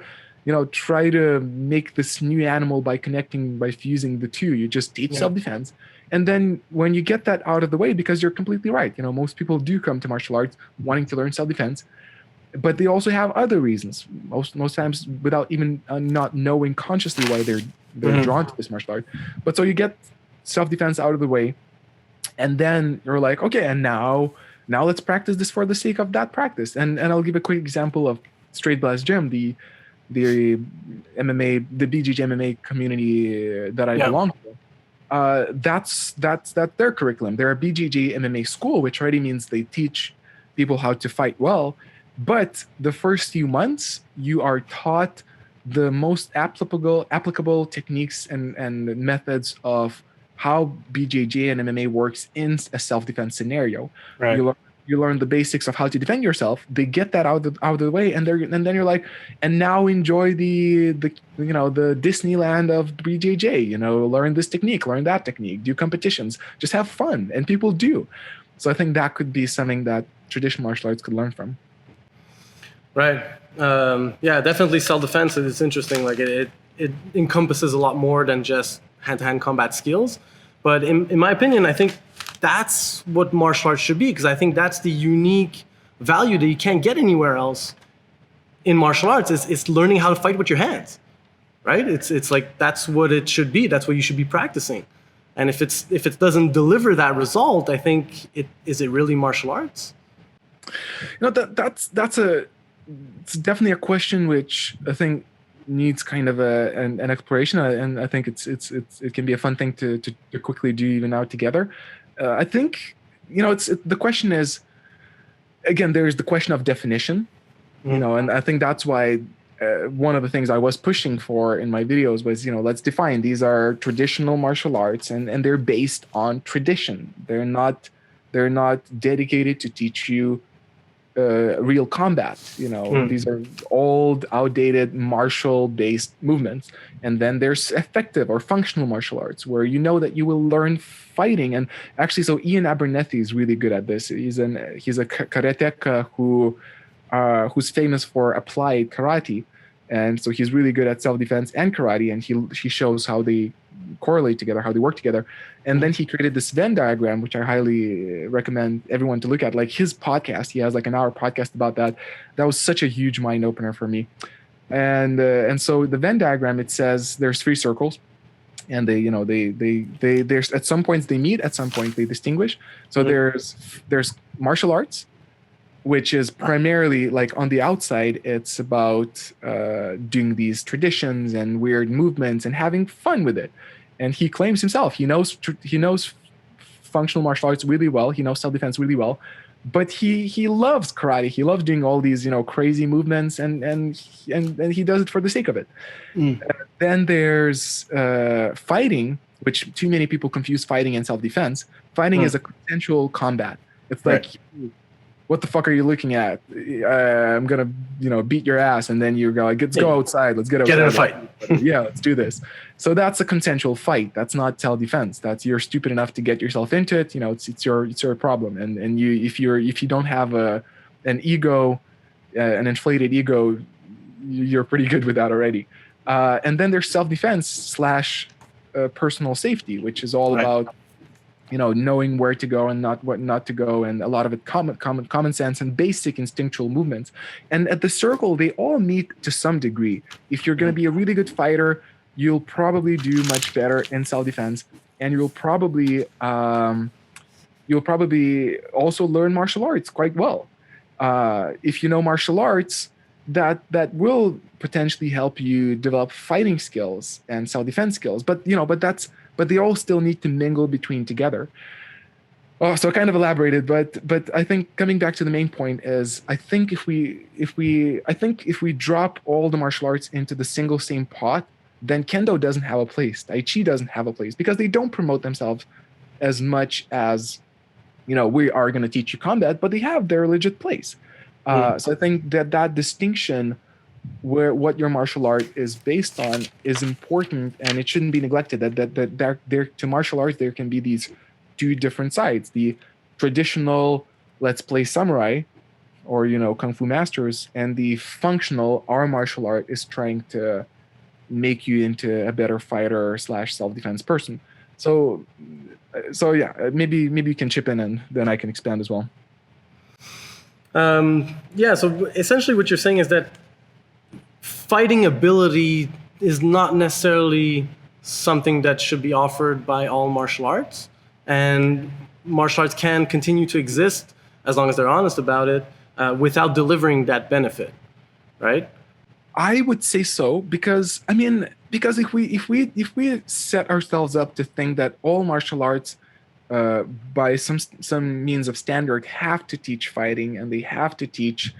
try to make this new animal by fusing the two. You just teach self-defense. And then when you get that out of the way, because you're completely right, most people do come to martial arts wanting to learn self-defense, but they also have other reasons. Most times without even not knowing consciously why they're drawn to this martial art. But so you get self-defense out of the way, and then you're like, okay, and now let's practice this for the sake of that practice. And I'll give a quick example of Straight Blast Gym, the MMA, the BJJ MMA community that I belong to. That's their curriculum. They're a BJJ MMA school, which already means they teach people how to fight well. But the first few months, you are taught the most applicable techniques and methods of how BJJ and MMA works in a self-defense scenario. Right. You learn the basics of how to defend yourself. They get that out of the way, and then you're like, and now enjoy the Disneyland of BJJ. Learn this technique, learn that technique, do competitions, just have fun, and people do. So I think that could be something that traditional martial arts could learn from. Right. Definitely self-defense. It's interesting. Like it encompasses a lot more than just hand-to-hand combat skills. But in my opinion, I think that's what martial arts should be, because I think that's the unique value that you can't get anywhere else in martial arts. It's learning how to fight with your hands, right? It's like that's what it should be. That's what you should be practicing. And if it doesn't deliver that result, I think is it really martial arts? It's definitely a question which I think needs kind of an exploration, and I think it can be a fun thing to quickly do even now together. I think the question is, again, there's the question of definition, and I think that's why one of the things I was pushing for in my videos was let's define these are traditional martial arts, and they're based on tradition. They're not dedicated to teach you real combat. These are old, outdated martial-based movements. And then there's effective or functional martial arts, where that you will learn fighting. And actually, so Ian Abernethy is really good at this. He's a karateka who's famous for applied karate, and so he's really good at self-defense and karate. And he shows how they correlate together, how they work together. And then he created this Venn diagram, which I highly recommend everyone to look at. Like his podcast, he has like an hour podcast about that. That was such a huge mind opener for me. And so the Venn diagram, it says there's 3 circles, and there's at some points they meet, at some point they distinguish. So there's martial arts, which is primarily like on the outside, it's about doing these traditions and weird movements and having fun with it. And he claims himself, he knows functional martial arts really well. He knows self-defense really well, but he loves karate. He loves doing all these crazy movements, and he does it for the sake of it. Then there's fighting, which too many people confuse fighting and self-defense. Fighting is a consensual combat. It's like, what the fuck are you looking at? I'm gonna, beat your ass, and then you go, let's go outside. Let's get outside. Get in a fight. Yeah, let's do this. So that's a consensual fight. That's not self-defense. That's you're stupid enough to get yourself into it. It's your problem. And you if you don't have an ego, an inflated ego, you're pretty good with that already. And then there's self-defense / personal safety, which is all about knowing where to go and not to go, and a lot of it common sense and basic instinctual movements. And at the circle, they all meet to some degree. If you're going to be a really good fighter, you'll probably do much better in self-defense, and you'll probably also learn martial arts quite well. If you know martial arts, that will potentially help you develop fighting skills and self-defense skills. But they all still need to mingle between together. Oh, so I kind of elaborated, but I think coming back to the main point is, I think if we drop all the martial arts into the same pot, then Kendo doesn't have a place. Tai Chi doesn't have a place, because they don't promote themselves as much as, we are going to teach you combat, but they have their legit place. So I think that distinction, where what your martial art is based on, is important, and it shouldn't be neglected. That there to martial arts there can be these 2 different sides: the traditional, let's play samurai, or kung fu masters, and the functional our martial art is trying to make you into a better fighter / self-defense person. So yeah, maybe you can chip in, and then I can expand as well. Yeah, so essentially what you're saying is that fighting ability is not necessarily something that should be offered by all martial arts, and martial arts can continue to exist as long as they're honest about it, without delivering that benefit, right? I would say so, because if we set ourselves up to think that all martial arts, by some means of standard, have to teach fighting and they have to teach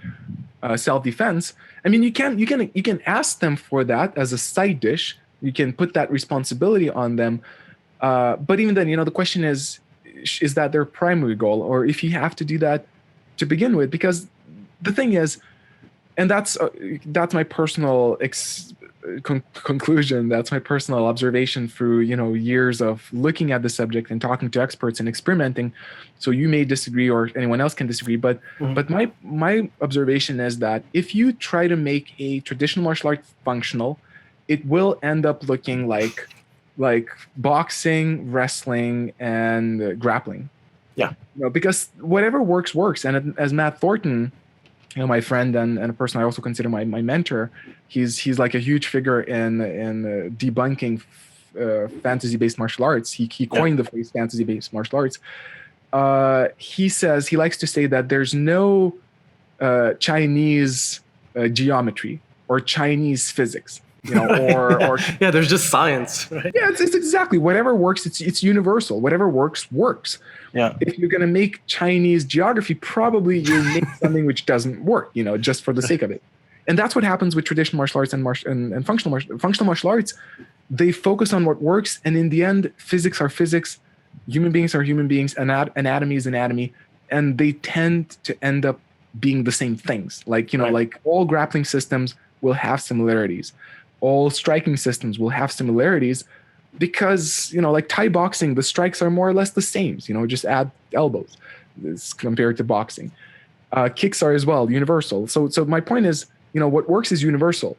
self-defense. You can ask them for that as a side dish. You can put that responsibility on them, but even then, the question is that their primary goal, or if you have to do that to begin with? Because the thing is, and that's my personal conclusion. That's my personal observation through years of looking at the subject and talking to experts and experimenting. So you may disagree, or anyone else can disagree, but my observation is that if you try to make a traditional martial art functional, it will end up looking like boxing, wrestling, and grappling. Yeah. Because whatever works, and as Matt Thornton, my friend and a person I also consider my mentor, he's like a huge figure in debunking fantasy-based martial arts. He coined the phrase fantasy-based martial arts. He says, he likes to say that there's no Chinese geometry or Chinese physics, or yeah, there's just science, right? Yeah, it's exactly whatever works. It's universal. Whatever works. Yeah. If you're going to make Chinese geography, probably you'll make something which doesn't work, just for the sake of it. And that's what happens with traditional martial arts and functional martial arts. They focus on what works, and in the end, physics are physics, human beings are human beings, anatomy is anatomy, and they tend to end up being the same things. Like all grappling systems will have similarities, all striking systems will have similarities. Because, like Thai boxing, the strikes are more or less the same. Just add elbows compared to boxing. Kicks are as well universal. So my point is, what works is universal.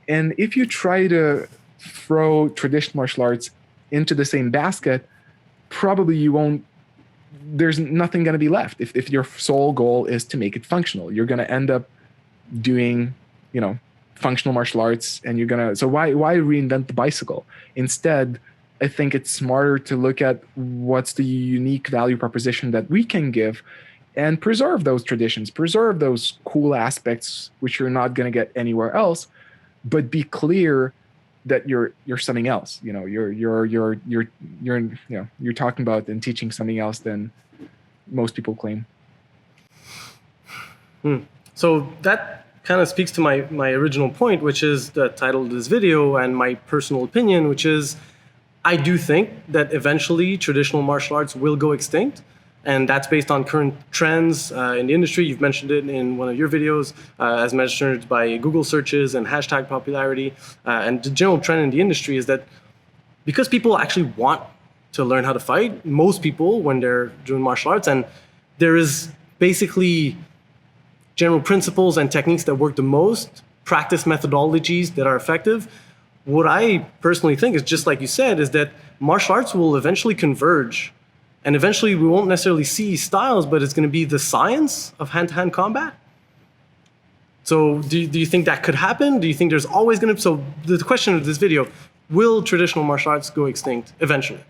And if you try to throw traditional martial arts into the same basket, probably you won't. There's nothing going to be left. If your sole goal is to make it functional, you're going to end up doing, functional martial arts, and so why reinvent the bicycle? Instead, I think it's smarter to look at what's the unique value proposition that we can give, and preserve those traditions, preserve those cool aspects which you're not going to get anywhere else, but be clear that you're something else. You're talking about and teaching something else than most people claim. So that kind of speaks to my original point, which is the title of this video, and my personal opinion, which is I do think that eventually traditional martial arts will go extinct. And that's based on current trends in the industry. You've mentioned it in one of your videos, as measured by Google searches and hashtag popularity. And the general trend in the industry is that because people actually want to learn how to fight, most people, when they're doing martial arts, and there is basically general principles and techniques that work the most, practice methodologies that are effective. What I personally think is, just like you said, is that martial arts will eventually converge. And eventually we won't necessarily see styles, but it's going to be the science of hand-to-hand combat. So do you think that could happen? Do you think there's always going to... So the question of this video, will traditional martial arts go extinct eventually?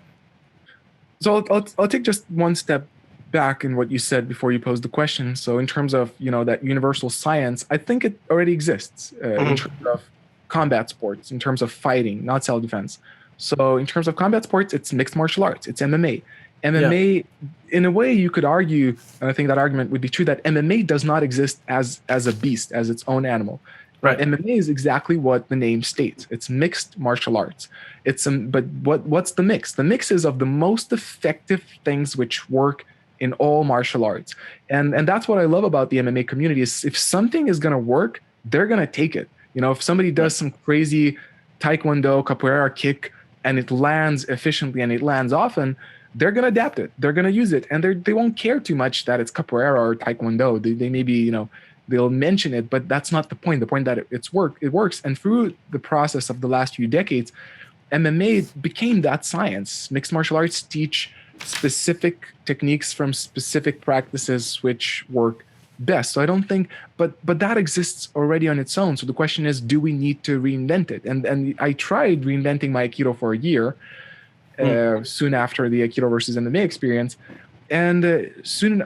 So I'll take just one step back in what you said before you posed the question. So in terms of, that universal science, I think it already exists in terms of combat sports, in terms of fighting, not self-defense. So in terms of combat sports, it's mixed martial arts, it's MMA. MMA, in a way, you could argue, and I think that argument would be true, that MMA does not exist as a beast, as its own animal. Right. MMA is exactly what the name states. It's mixed martial arts. But what's the mix? The mix is of the most effective things which work in all martial arts. And that's what I love about the MMA community is if something is going to work, they're going to take it. If somebody does some crazy Taekwondo, capoeira kick, and it lands efficiently and it lands often, they're going to adapt it. They're going to use it. And they won't care too much that it's capoeira or taekwondo. They maybe, they'll mention it, but that's not the point. The point that it works. And through the process of the last few decades, MMA became that science. Mixed martial arts teach specific techniques from specific practices which work best. So I don't think, but that exists already on its own. So the question is, do we need to reinvent it? And I tried reinventing my Aikido for a year, soon after the Aikido versus MMA experience. And soon,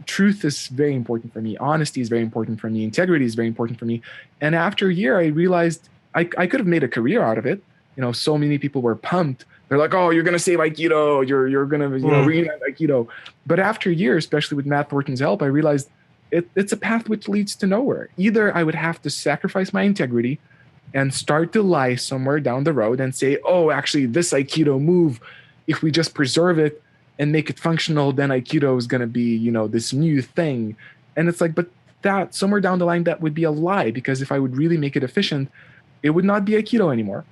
truth is very important for me. Honesty is very important for me. Integrity is very important for me. And after a year, I realized I could have made a career out of it. So many people were pumped. They're like, "Oh, you're gonna save Aikido. You're gonna reinvent Aikido." But after a year, especially with Matt Thornton's help, I realized it's a path which leads to nowhere. Either I would have to sacrifice my integrity and start to lie somewhere down the road and say, "Oh, actually, this Aikido move, if we just preserve it and make it functional, then Aikido is gonna be this new thing." And it's like, but that somewhere down the line, that would be a lie, because if I would really make it efficient, it would not be Aikido anymore.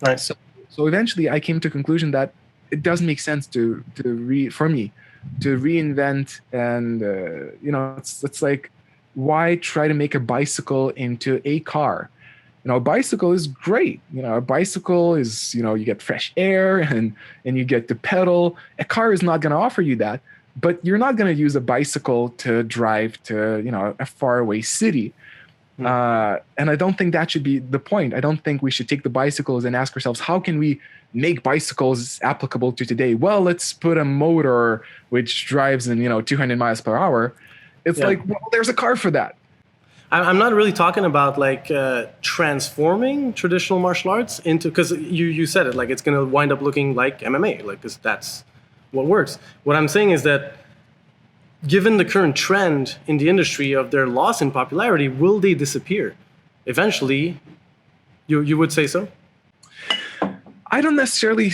Right. So eventually I came to a conclusion that it doesn't make sense for me to reinvent. And it's like, why try to make a bicycle into a car? A bicycle is great. A bicycle is, you get fresh air and you get to pedal. A car is not going to offer you that, but you're not going to use a bicycle to drive to a faraway city. And I don't think that should be the point. I don't think we should take the bicycles and ask ourselves, how can we make bicycles applicable to today? Well, let's put a motor which drives in 200 miles per hour. It's like, well, there's a car for that. I'm not really talking about like transforming traditional martial arts into, because you said it, like it's going to wind up looking like MMA, like, because that's what works. What I'm saying is that given the current trend in the industry of their loss in popularity, will they disappear eventually? You would say so? I wouldn't necessarily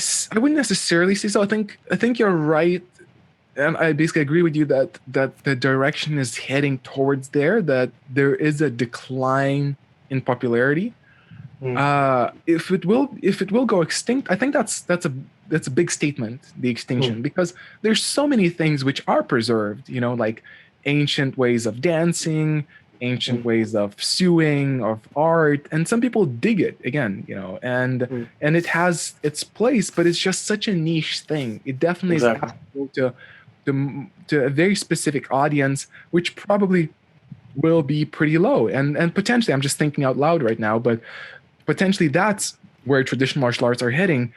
say so. I think you're right. And I basically agree with you that the direction is heading towards there, that there is a decline in popularity. If it will go extinct, I think that's a big statement, the extinction, because there's so many things which are preserved, like ancient ways of dancing, ancient ways of sewing, of art, and some people dig it again, and it has its place, but it's just such a niche thing. It definitely is applicable to a very specific audience, which probably will be pretty low, and potentially, I'm just thinking out loud right now, but potentially that's where traditional martial arts are heading,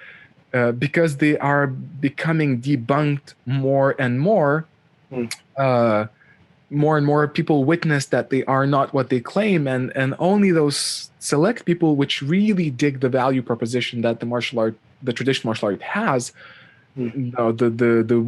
because they are becoming debunked more and more. More and more people witness that they are not what they claim, and only those select people which really dig the value proposition that the traditional martial art has. The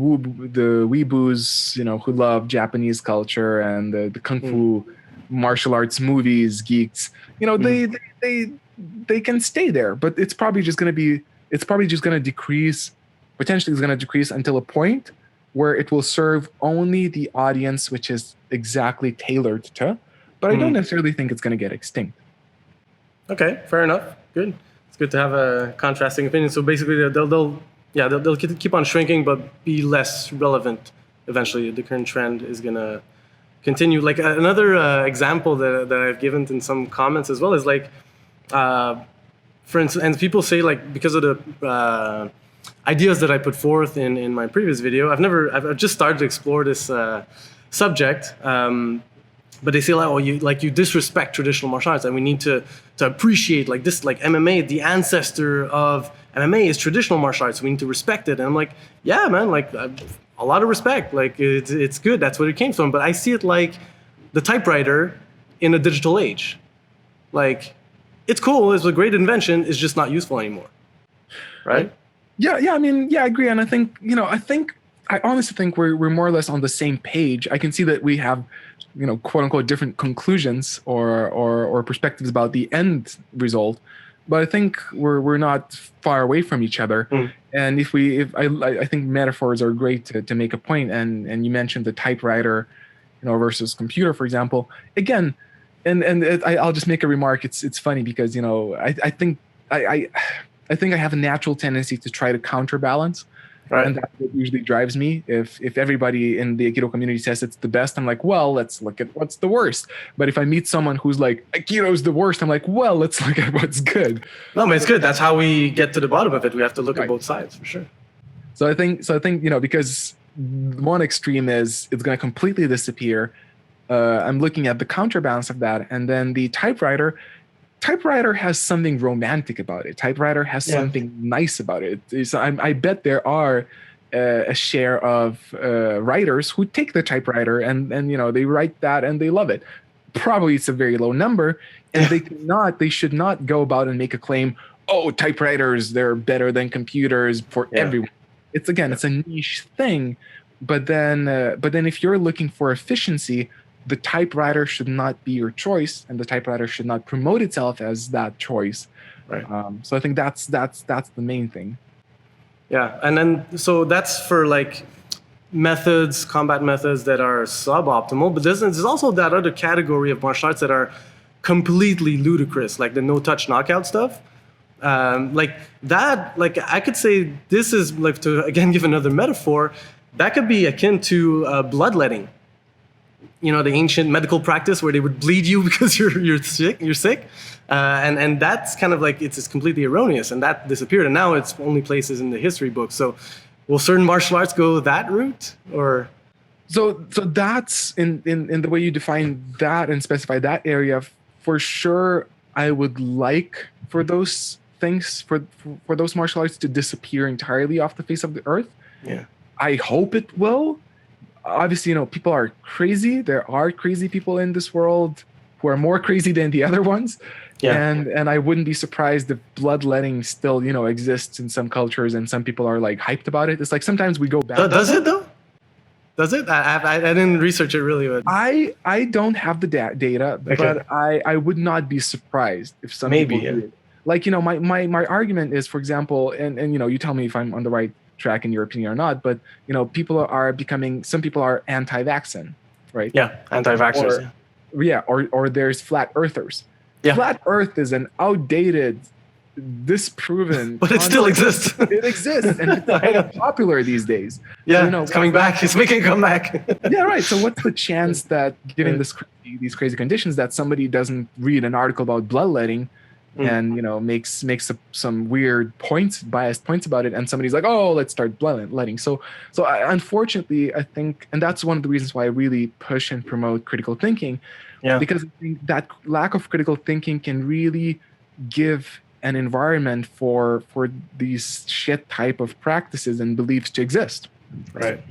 weeboos, who love Japanese culture and the kung fu martial arts movies geeks, they can stay there, but it's probably just going to decrease. Potentially, it's going to decrease until a point where it will serve only the audience which is exactly tailored to. But I don't necessarily think it's going to get extinct. Okay, fair enough. Good. It's good to have a contrasting opinion. So basically, they'll keep on shrinking, but be less relevant. Eventually, the current trend is going to continue. Like another example that I've given in some comments as well is like, for instance, and people say like, because of the ideas that I put forth in my previous video, I've just started to explore this subject. But they say like, oh, you disrespect traditional martial arts, and we need to appreciate like this, like MMA, the ancestor of MMA is traditional martial arts. So we need to respect it. And I'm like, yeah, man, like a lot of respect. Like it's good. That's where it came from. But I see it like the typewriter in a digital age. Like it's cool. It's a great invention. It's just not useful anymore. Right? Yeah. I mean, I agree. And I think, I honestly think we're more or less on the same page. I can see that we have, quote unquote, different conclusions or perspectives about the end result, but I think we're not far away from each other. And I think metaphors are great to make a point. And you mentioned the typewriter, versus computer, for example. Again, I'll just make a remark. It's funny because I think I have a natural tendency to try to counterbalance. Right. And that's what usually drives me. If everybody in the Aikido community says it's the best, I'm like, well, let's look at what's the worst. But if I meet someone who's like, Aikido is the worst, I'm like, well, let's look at what's good. No, man, it's good. That's how we get to the bottom of it. We have to look at both sides for sure. So I think, because one extreme is it's going to completely disappear. I'm looking at the counterbalance of that, and then the typewriter. Typewriter has something romantic about it. Typewriter has something nice about it. I bet there are a share of writers who take the typewriter and they write that and they love it. Probably it's a very low number, and they should not go about and make a claim, oh, typewriters, they're better than computers for everyone. It's a niche thing, but then if you're looking for efficiency, the typewriter should not be your choice, and the typewriter should not promote itself as that choice. Right. So I think that's the main thing. Yeah, and then so that's for like combat methods that are suboptimal. But there's also that other category of martial arts that are completely ludicrous, like the no-touch knockout stuff. Like that, like I could say this is like, to again give another metaphor, that could be akin to bloodletting. The ancient medical practice where they would bleed you because you're sick, and that's kind of like it's completely erroneous, and that disappeared, and now it's only places in the history books. So, will certain martial arts go that route, or? So that's in the way you define that and specify that area for sure. I would like for those things for those martial arts to disappear entirely off the face of the earth. Yeah, I hope it will. Obviously, people are crazy. There are crazy people in this world who are more crazy than the other ones. Yeah. And I wouldn't be surprised if bloodletting still, exists in some cultures, and some people are like hyped about it. It's like sometimes we go back. Does it though? Does it? I didn't research it really. But I don't have the data, okay. But I would not be surprised if some people do. Like, my argument is, for example, and you tell me if I'm on the right track in your opinion or not, but some people are anti-vaccine, right? Yeah, anti-vaxxers. Or there's flat earthers. Yeah. Flat earth is an outdated, disproven but it still exists. It exists, and it's kind of popular these days. Yeah, it's coming back. It's making a comeback. Yeah, right. So what's the chance that given these crazy conditions that somebody doesn't read an article about bloodletting and makes some weird biased points about it, and somebody's like, oh, let's start bloodletting. So unfortunately, I think, and that's one of the reasons why I really push and promote critical thinking, because I think that lack of critical thinking can really give an environment for these shit type of practices and beliefs to exist. Right.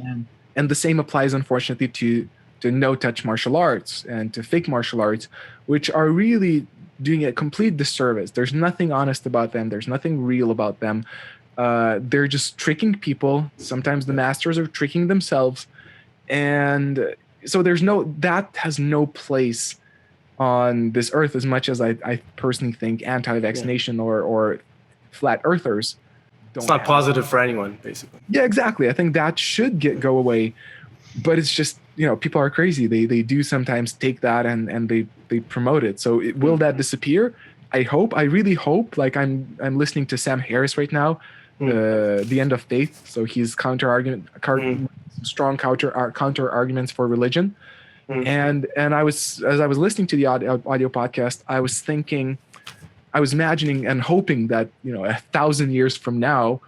And the same applies, unfortunately, to no-touch martial arts and to fake martial arts, which are really doing a complete disservice. There's nothing honest about them. There's nothing real about them. They're just tricking people. Sometimes the masters are tricking themselves. And so that has no place on this earth, as much as I personally think anti-vaccination or flat earthers it's not positive for anyone, basically. Yeah, exactly. I think that should go away. But it's just, people are crazy. They do sometimes take that and they promote it. So will that disappear? I really hope. Like I'm listening to Sam Harris right now, The End of Faith. So he's strong counter arguments for religion. And as I was listening to the audio podcast, I was imagining and hoping that 1,000 years from now,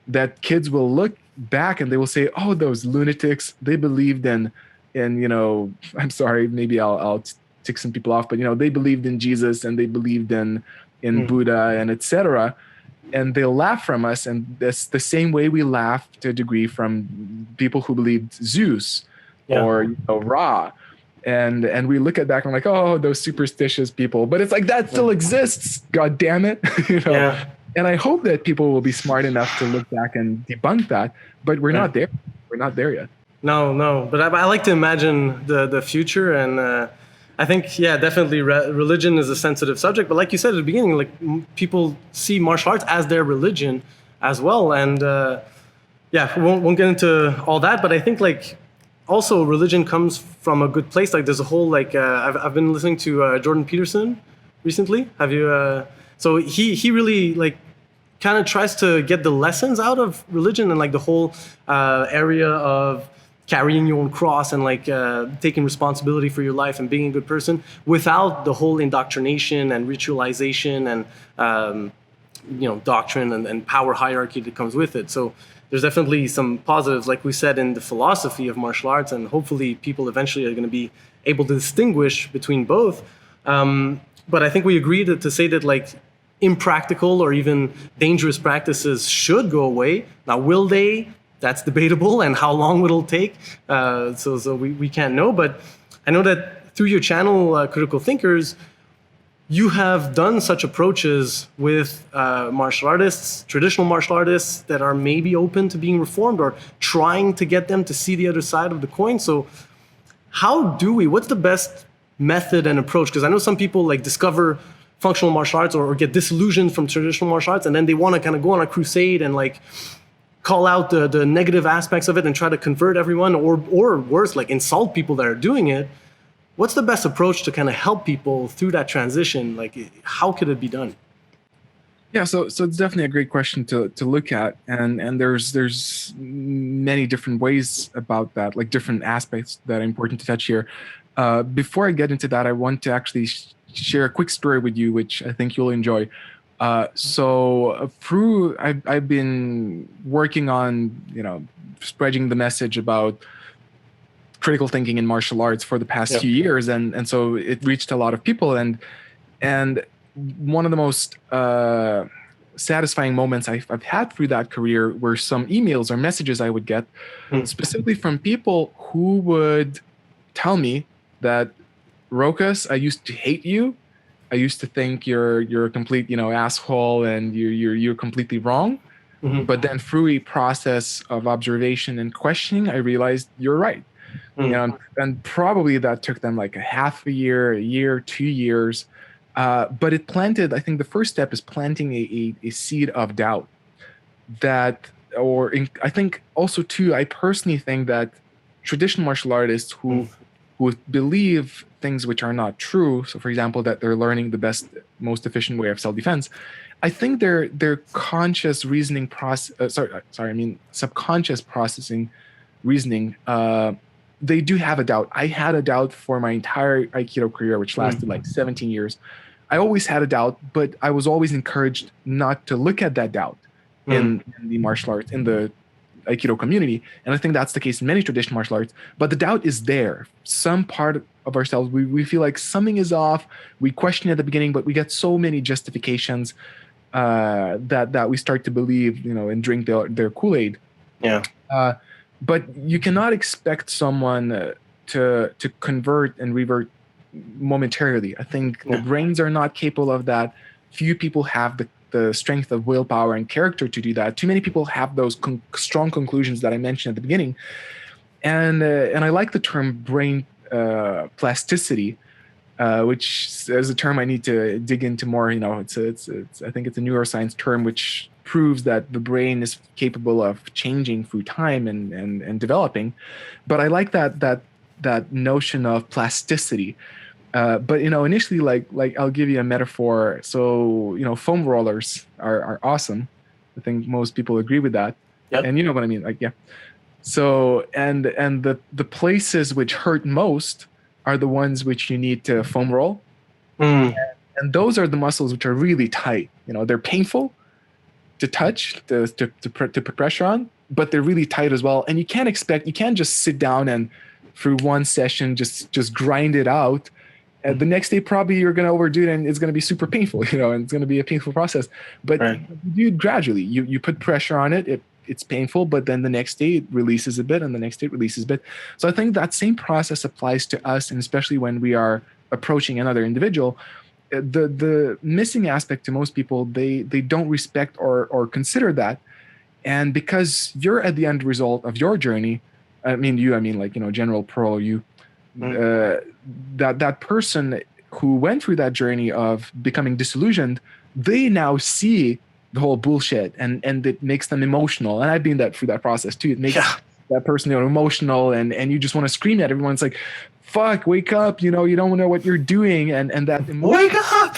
that kids will look back and they will say, "Oh, those lunatics! They believed in I'm sorry, maybe I'll tick some people off, but they believed in Jesus and they believed in Buddha and etc." And they'll laugh from us, and that's the same way we laugh to a degree from people who believed Zeus or Ra. And we look at back and we're like, oh, those superstitious people. But it's like, that still exists. God damn it. Yeah. And I hope that people will be smart enough to look back and debunk that. But we're not there. We're not there yet. No. But I like to imagine the future. And I think, definitely religion is a sensitive subject. But like you said at the beginning, like people see martial arts as their religion as well. And we won't get into all that. But I think also religion comes from a good place. Like there's a whole I've been listening to Jordan Peterson recently. Have you? So he really kind of tries to get the lessons out of religion and like the whole area of carrying your own cross and like taking responsibility for your life and being a good person without the whole indoctrination and ritualization and doctrine and power hierarchy that comes with it. So there's definitely some positives, like we said, in the philosophy of martial arts, and hopefully people eventually are going to be able to distinguish between both. But I think we agree to say that like impractical or even dangerous practices should go away. Now, will they? That's debatable, and how long it'll take. So we can't know. But I know that through your channel, Critical Thinkers, you have done such approaches with martial artists, traditional martial artists that are maybe open to being reformed or trying to get them to see the other side of the coin. So what's the best method and approach? Because I know some people like discover functional martial arts or get disillusioned from traditional martial arts, and then they want to kind of go on a crusade and like call out the negative aspects of it and try to convert everyone, or worse, like insult people that are doing it. What's the best approach to kind of help people through that transition? Like, how could it be done? Yeah, so it's definitely a great question to look at, and there's many different ways about that, like different aspects that are important to touch here. Before I get into that, I want to actually share a quick story with you, which I think you'll enjoy. I've been working on spreading the message about critical thinking in martial arts for the past few years, and so it reached a lot of people, and one of the most satisfying moments I've had through that career were some emails or messages I would get specifically from people who would tell me that, Rokas, I used to hate you. I used to think you're a complete asshole and you're completely wrong. But then through a process of observation and questioning, I realized you're right. And probably that took them like a half a year, 2 years. But it planted, I think the first step is planting a seed of doubt I think also too, I personally think that traditional martial artists who believe things which are not true, so for example, that they're learning the best, most efficient way of self-defense, I think their conscious reasoning subconscious processing reasoning, they do have a doubt. I had a doubt for my entire Aikido career, which lasted like 17 years. I always had a doubt, but I was always encouraged not to look at that doubt in the martial arts, in the Aikido community. And I think that's the case in many traditional martial arts. But the doubt is there. Some part of ourselves, we feel like something is off. We question at the beginning, but we get so many justifications that we start to believe, and drink their Kool-Aid. Yeah. But you cannot expect someone to convert and revert momentarily. I think the brains are not capable of that. Few people have the strength of willpower and character to do that. Too many people have those strong conclusions that I mentioned at the beginning. And I like the term brain plasticity, which is a term I need to dig into more. It's I think it's a neuroscience term which proves that the brain is capable of changing through time and developing. But I like that notion of plasticity. But initially, like I'll give you a metaphor. So foam rollers are awesome. I think most people agree with that. Yep. And you know what I mean, like So and the places which hurt most are the ones which you need to foam roll. And those are the muscles which are really tight. They're painful to touch, to put pressure on, but they're really tight as well. And you can't just sit down and through one session just grind it out. And the next day probably you're going to overdo it and it's going to be super painful, and it's going to be a painful process. But you do it gradually. You put pressure on it. It's painful, but then the next day it releases a bit, and the next day it releases a bit. So I think that same process applies to us, and especially when we are approaching another individual. The missing aspect to most people, they don't respect or consider that. And because you're at the end result of your journey, I mean general pro, that person who went through that journey of becoming disillusioned, they now see the whole bullshit and it makes them emotional. And I've been through that process too. It makes that person, emotional, and you just want to scream at everyone. It's like, fuck, wake up, you don't know what you're doing, and that Wake up!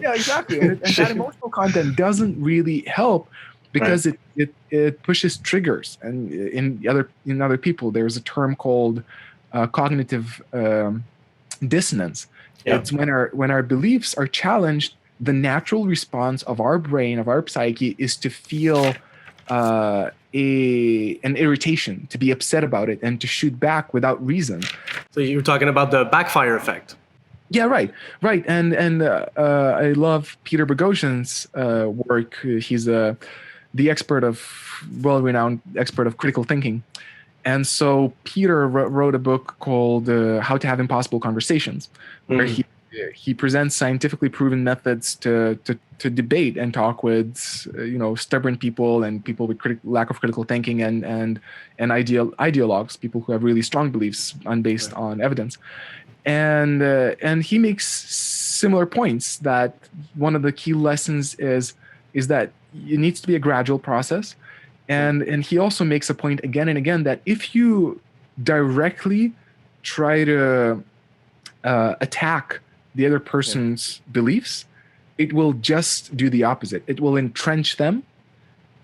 yeah, exactly, and that emotional content doesn't really help because it pushes triggers, and in other people, there's a term called cognitive dissonance. Yeah. It's when our beliefs are challenged. The natural response of our brain, of our psyche, is to feel an irritation, to be upset about it, and to shoot back without reason. So you're talking about the backfire effect. Yeah, right. And I love Peter Boghossian's work. He's the well-renowned expert of critical thinking. And so Peter wrote a book called How to Have Impossible Conversations, where he presents scientifically proven methods to debate and talk with stubborn people and people with lack of critical thinking and ideologues, people who have really strong beliefs based on evidence. And he makes similar points, that one of the key lessons is that it needs to be a gradual process. And he also makes a point again and again that if you directly try to attack the other person's beliefs, it will just do the opposite. It will entrench them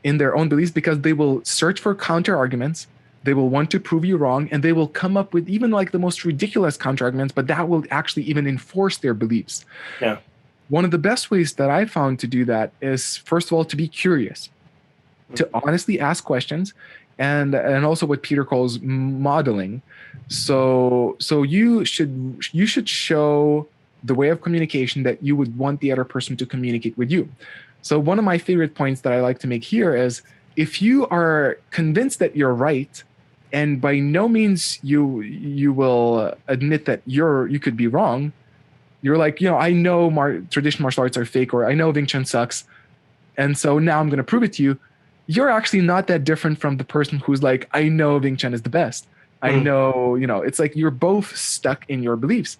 in their own beliefs, because they will search for counter arguments. They will want to prove you wrong, and they will come up with even like the most ridiculous counter arguments, but that will actually even enforce their beliefs. Yeah. One of the best ways that I found to do that is, first of all, to be curious, to honestly ask questions, and also what Peter calls modeling. So you should show the way of communication that you would want the other person to communicate with you. So one of my favorite points that I like to make here is, if you are convinced that you're right, and by no means you will admit that you could be wrong, you're like, I know traditional martial arts are fake, or I know Wing Chun sucks, and so now I'm going to prove it to you. You're actually not that different from the person who's like, I know Wing Chun is the best. I know, it's like you're both stuck in your beliefs.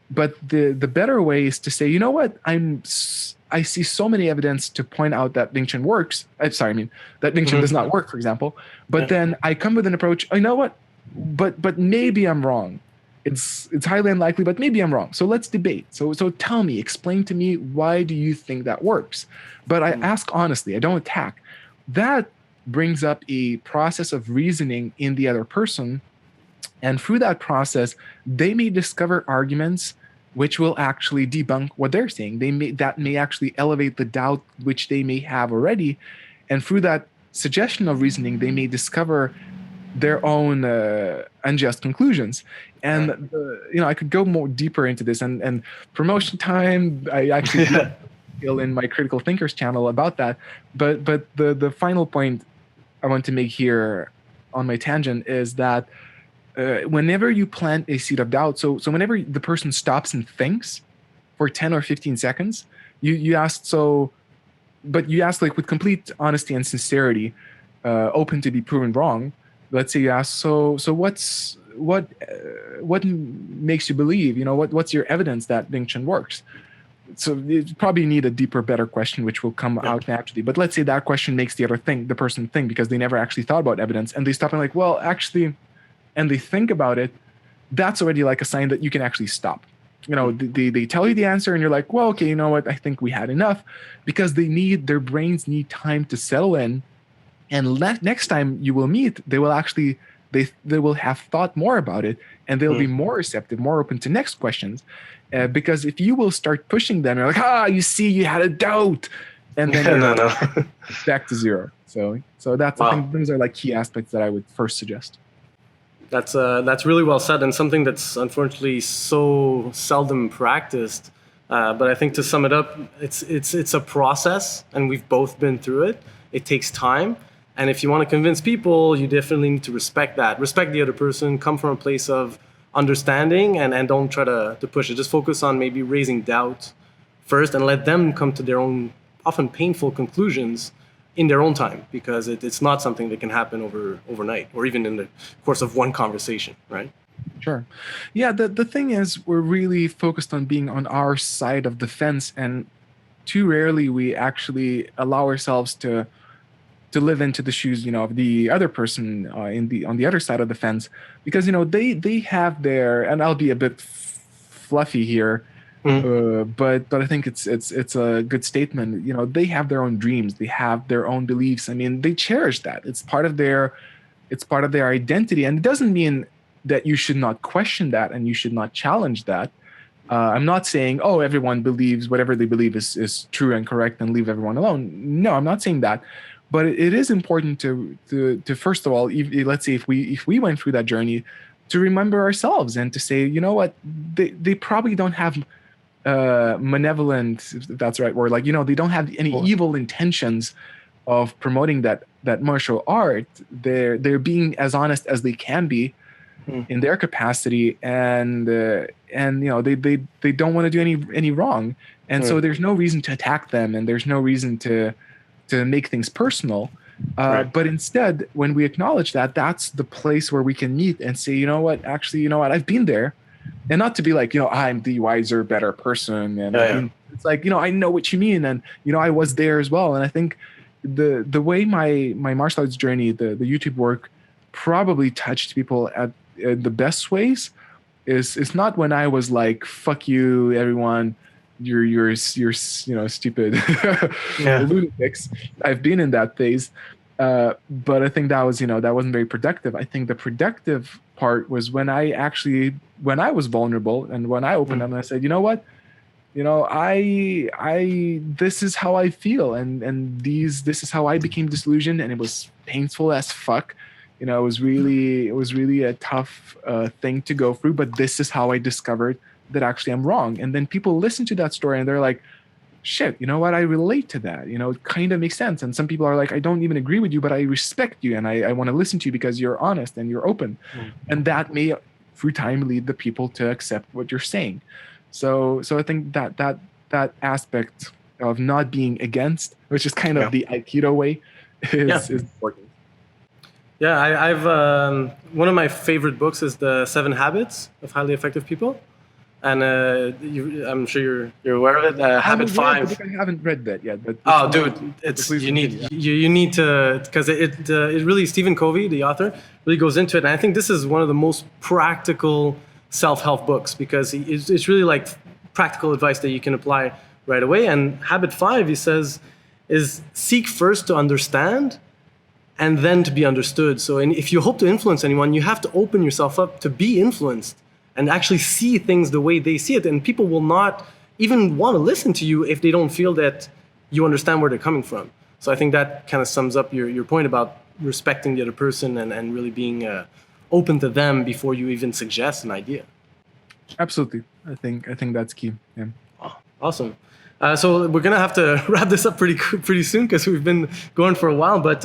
But the better way is to say, you know what, I see so many evidence to point out that Wing Chun works. That Wing Chun does not work, for example. But then I come with an approach, you know what, but maybe I'm wrong. It's highly unlikely, but maybe I'm wrong. So let's debate. So tell me, explain to me, why do you think that works? But I ask honestly, I don't attack. That brings up a process of reasoning in the other person. And through that process, they may discover arguments which will actually debunk what they're saying. That may actually elevate the doubt which they may have already. And through that suggestion of reasoning, they may discover their own unjust conclusions. And I could go more deeper into this. And promotion time, I actually feel in my Critical Thinkers channel about that. But the final point I want to make here on my tangent is that whenever you plant a seed of doubt, so whenever the person stops and thinks for 10 or 15 seconds, you ask, but you ask like with complete honesty and sincerity, open to be proven wrong. Let's say you ask, so what makes you believe, what's your evidence that Wing Chun works? So you probably need a deeper, better question, which will come out naturally. But let's say that question makes the person think, because they never actually thought about evidence, and they stop and like, well, actually, and they think about it. That's already like a sign that you can actually stop. They tell you the answer, and you're like, well, okay, you know what? I think we had enough, because their brains need time to settle in. And next time you will meet, they will actually, they will have thought more about it, and they'll be more receptive, more open to next questions. Because if you will start pushing them, you're like, you see, you had a doubt, and then you're back to zero. So that's, I think those are like key aspects that I would first suggest. That's really well said, and something that's unfortunately so seldom practiced. But I think to sum it up, it's a process, and we've both been through it. It takes time. And if you want to convince people, you definitely need to respect that. Respect the other person, come from a place of understanding, and don't try to push it. Just focus on maybe raising doubt first, and let them come to their own often painful conclusions in their own time, because it's not something that can happen overnight, or even in the course of one conversation, right? Sure. Yeah, the thing is, we're really focused on being on our side of the fence, and too rarely we actually allow ourselves to live into the shoes, of the other person on the other side of the fence, because they have their, and I'll be a bit fluffy here, but I think it's a good statement. They have their own dreams, they have their own beliefs. I mean, they cherish that. It's part of their identity, and it doesn't mean that you should not question that and you should not challenge that. I'm not saying, oh, everyone believes whatever they believe is true and correct and leave everyone alone. No, I'm not saying that. But it is important to first of all, let's say if we went through that journey, to remember ourselves and to say, you know what, they probably don't have malevolent, if that's the right word, they don't have any evil intentions of promoting that martial art. They're being as honest as they can be in their capacity, and they don't want to do any wrong, and so there's no reason to attack them, and there's no reason to make things personal. But instead, when we acknowledge that, that's the place where we can meet and say, I've been there, and not to be like, I'm the wiser, better person, and it's like, I know what you mean, and I was there as well. And I think the way my martial arts journey, the YouTube work, probably touched people at the best ways is not when I was like, fuck you, everyone, you're stupid lunatics. I've been in that phase, but I think that was that wasn't very productive. I think the productive part was when I was vulnerable and when I opened up and I said, I this is how I feel, and this is how I became disillusioned, and it was painful as fuck. It was really a tough thing to go through, but this is how I discovered that actually I'm wrong. And then people listen to that story and they're like, shit, you know what? I relate to that. It kind of makes sense. And some people are like, I don't even agree with you, but I respect you and I want to listen to you because you're honest and you're open. And that may, through time, lead the people to accept what you're saying. So I think that aspect of not being against, which is kind of the Aikido way, is important. Yeah, I've one of my favorite books is The 7 Habits of Highly Effective People, and I'm sure you're aware of it. Habit 5. I haven't read that yet. But dude, it's you need to, because it really, Stephen Covey, the author, really goes into it, and I think this is one of the most practical self-help books because it's really like practical advice that you can apply right away. And Habit 5, he says, is seek first to understand, and then to be understood. So if you hope to influence anyone, you have to open yourself up to be influenced and actually see things the way they see it. And people will not even want to listen to you if they don't feel that you understand where they're coming from. So I think that kind of sums up your point about respecting the other person and really being open to them before you even suggest an idea. Absolutely. I think that's key. Yeah. Oh, awesome. So we're going to have to wrap this up pretty soon because we've been going for a while. But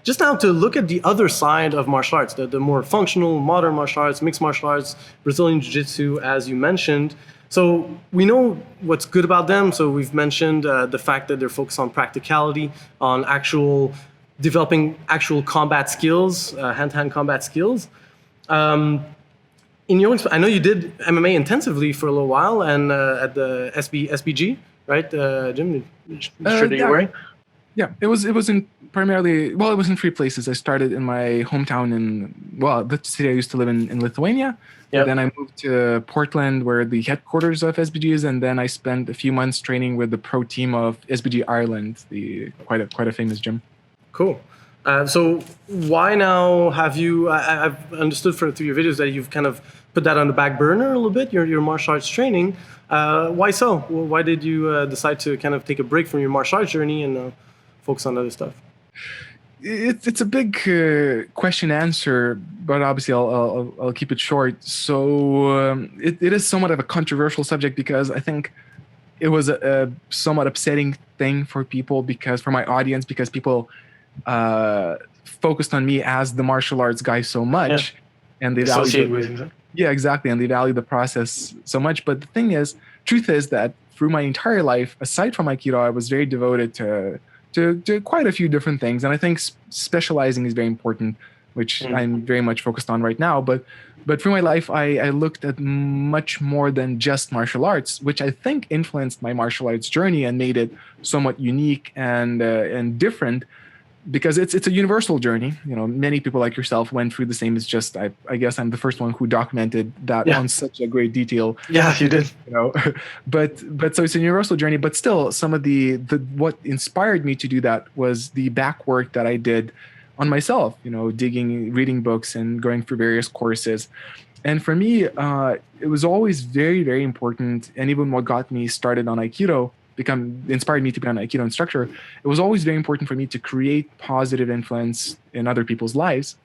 just now to look at the other side of martial arts, the more functional, modern martial arts, mixed martial arts, Brazilian Jiu-Jitsu, as you mentioned. So we know what's good about them. So we've mentioned the fact that they're focused on practicality, on developing actual combat skills, hand-to-hand combat skills. In your, I know you did MMA intensively for a little while and at the SBG. Right, Jim? Sure that you're wearing? Yeah, it was in primarily, it was in 3 places. I started in my hometown the city I used to live in Lithuania. Yep. Then I moved to Portland, where the headquarters of SBG is, and then I spent a few months training with the pro team of SBG Ireland, quite a famous gym. Cool. So why now have you? I've understood through your videos that you've kind of put that on the back burner a little bit. Your martial arts training. Why so? Why did you decide to kind of take a break from your martial arts journey and focus on other stuff? It's a big question answer, but obviously I'll keep it short. So it is somewhat of a controversial subject because I think it was a somewhat upsetting thing for my audience, because people focused on me as the martial arts guy so much, and they valued exactly, and they value the process so much. But the truth is that through my entire life, aside from Aikido, I was very devoted to quite a few different things, and I think specializing is very important, which I'm very much focused on right now. But through my life, I looked at much more than just martial arts, which I think influenced my martial arts journey and made it somewhat unique and different. because it's a universal journey. Many people like yourself went through the same. It's just I guess I'm the first one who documented that on such a great detail. Yeah, you did. But so it's a universal journey. But still, some of the what inspired me to do that was the back work that I did on myself. Digging, reading books, and going through various courses. And for me, it was always very, very important. And even what got me started on Aikido, inspired me to become an Aikido instructor, it was always very important for me to create positive influence in other people's lives.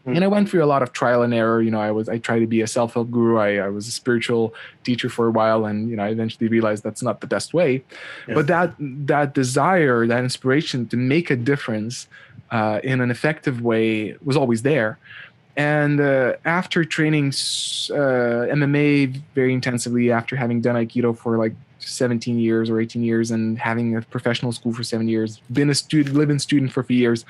And I went through a lot of trial and error. I tried to be a self-help guru. I was a spiritual teacher for a while, and I eventually realized that's not the best way. Yeah. But that desire, that inspiration to make a difference in an effective way was always there. And after training MMA very intensively, after having done Aikido for like 17 years or 18 years and having a professional school for 7 years, been a live-in student for a few years,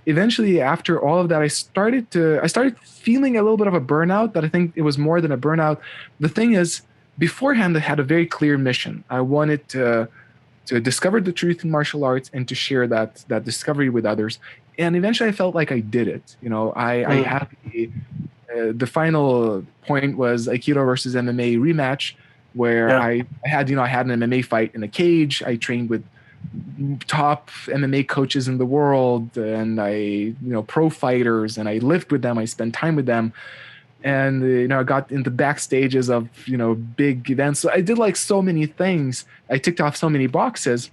eventually after all of that, I started feeling a little bit of a burnout, but I think it was more than a burnout. The thing is, beforehand, I had a very clear mission. I wanted to discover the truth in martial arts and to share that discovery with others. And eventually I felt like I did it. I had the final point was Aikido versus MMA rematch, where I had an MMA fight in a cage. I trained with top MMA coaches in the world, and pro fighters, and I lived with them. I spent time with them. And, I got in the backstages of, big events. So I did like so many things. I ticked off so many boxes.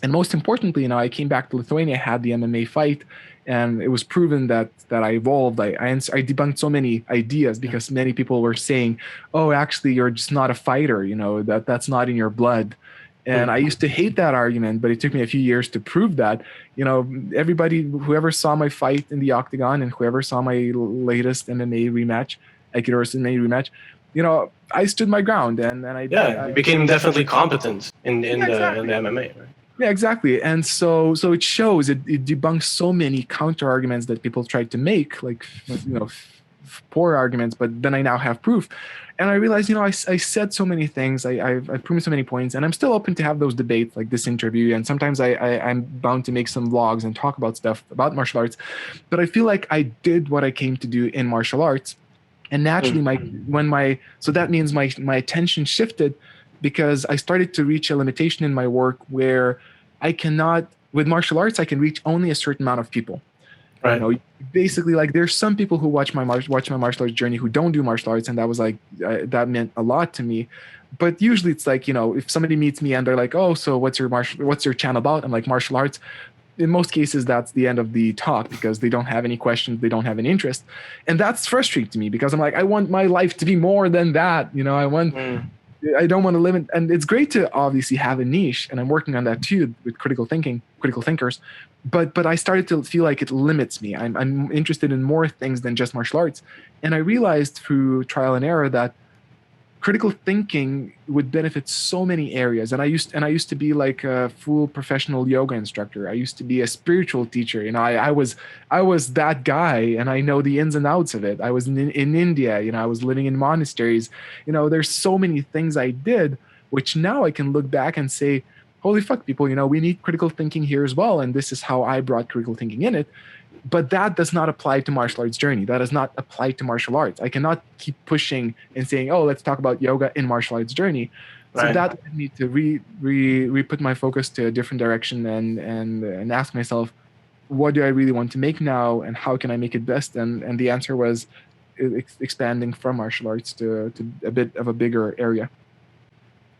And most importantly, I came back to Lithuania, had the MMA fight, and it was proven that I evolved. I debunked so many ideas because many people were saying, oh, actually, you're just not a fighter, that's not in your blood. And I used to hate that argument, but it took me a few years to prove that. Everybody, whoever saw my fight in the octagon and whoever saw my latest MMA rematch, Aikido versus MMA rematch, I stood my ground, and I became definitely competent in the MMA, right? Yeah, exactly. And so it shows, it debunks so many counter arguments that people tried to make, like, poor arguments, but then I now have proof. And I realized, I said so many things, I've proven so many points, and I'm still open to have those debates like this interview. And sometimes I'm bound to make some vlogs and talk about stuff about martial arts, but I feel like I did what I came to do in martial arts. And naturally, so that means my attention shifted, because I started to reach a limitation in my work where I cannot, with martial arts, I can reach only a certain amount of people. Right. Basically, like, there's some people who watch my martial arts journey who don't do martial arts, and that was like that meant a lot to me. But usually, it's like, if somebody meets me and they're like, "Oh, so what's your channel about?" I'm like, "Martial arts." In most cases, that's the end of the talk, because they don't have any questions, they don't have any interest, and that's frustrating to me, because I'm like, I want my life to be more than that. I don't want to limit, and it's great to obviously have a niche, and I'm working on that too with critical thinkers. But I started to feel like it limits me. I'm interested in more things than just martial arts, and I realized through trial and error that critical thinking would benefit so many areas. And I used to be like a full professional yoga instructor. I used to be a spiritual teacher. I was that guy, and I know the ins and outs of it. I was in India. I was living in monasteries. There's so many things I did, which now I can look back and say, holy fuck, people, we need critical thinking here as well. And this is how I brought critical thinking in it. But that does not apply to martial arts journey. That does not apply to martial arts. I cannot keep pushing and saying, oh, let's talk about yoga in martial arts journey. Right. So that led me to re-put my focus to a different direction and ask myself, what do I really want to make now, and how can I make it best? And the answer was expanding from martial arts to a bit of a bigger area.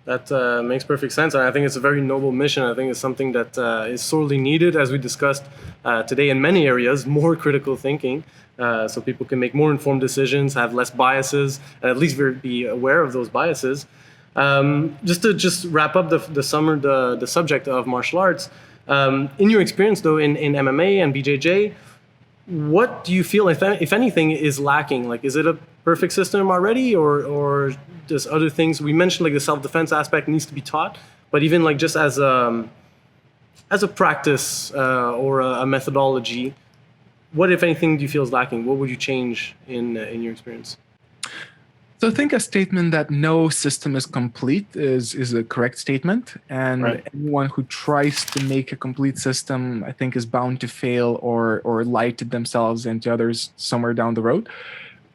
That makes perfect sense, and I think it's a very noble mission. I think it's something that is sorely needed, as we discussed today in many areas, more critical thinking, so people can make more informed decisions, have less biases, and at least be aware of those biases. Just to wrap up the subject of martial arts, in your experience, though, in MMA and BJJ, what do you feel, if anything, is lacking? Like, is it a perfect system already, or just other things? We mentioned like the self-defense aspect needs to be taught, but even like just as a practice or a methodology, what, if anything, do you feel is lacking? What would you change in your experience? So I think a statement that no system is complete is a correct statement. And Right. anyone who tries to make a complete system, I think, is bound to fail or lie to themselves and to others somewhere down the road.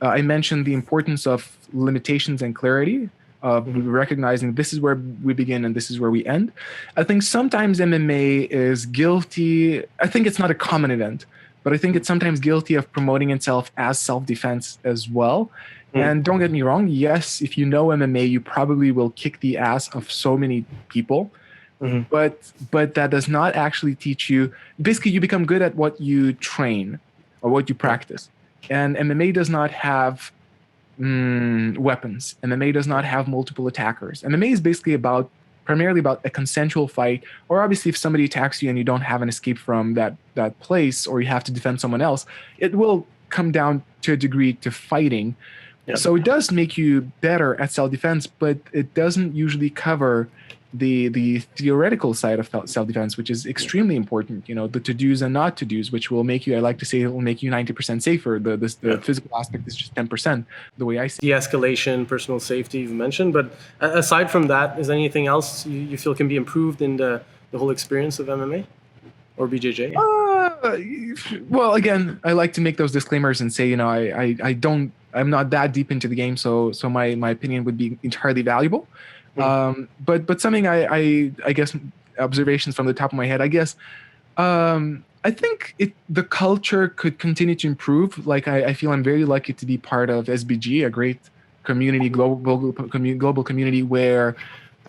I mentioned the importance of limitations and clarity, of recognizing this is where we begin and this is where we end. I think sometimes MMA is guilty. I think it's not a common event, but I think it's sometimes guilty of promoting itself as self-defense as well. And don't get me wrong, yes, if you know MMA, you probably will kick the ass of so many people. But that does not actually teach you. Basically, you become good at what you train or what you practice. And MMA does not have weapons. MMA does not have multiple attackers. MMA is basically primarily about a consensual fight. Or obviously, if somebody attacks you and you don't have an escape from that place, or you have to defend someone else, it will come down to a degree to fighting. Yep. So it does make you better at self-defense, but it doesn't usually cover the theoretical side of self-defense, which is extremely important. You know, the to-dos and not to-dos, which will make you, I like to say, it will make you 90% safer. The physical aspect is just 10%, the way I see it. De-escalation, personal safety, you've mentioned. But aside from that, is there anything else you feel can be improved in the whole experience of MMA or BJJ? Well, again, I like to make those disclaimers and say, you know, I'm not that deep into the game, so my opinion would be entirely valuable. But something I guess, observations from the top of my head, I guess, I think the culture could continue to improve. Like I feel I'm very lucky to be part of SBG, a great community, global community where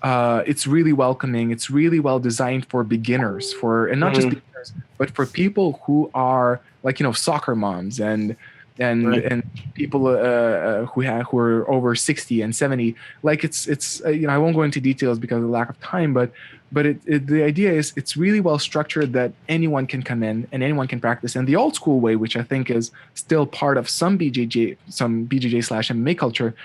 it's really welcoming. It's really well designed for beginners, and not just beginners, but for people who are like, you know, soccer moms and people who are over 60 and 70. Like it's you know, I won't go into details because of the lack of time, but the idea is it's really well structured that anyone can come in and anyone can practice. And the old school way, which I think is still part of some BJJ/MMA culture,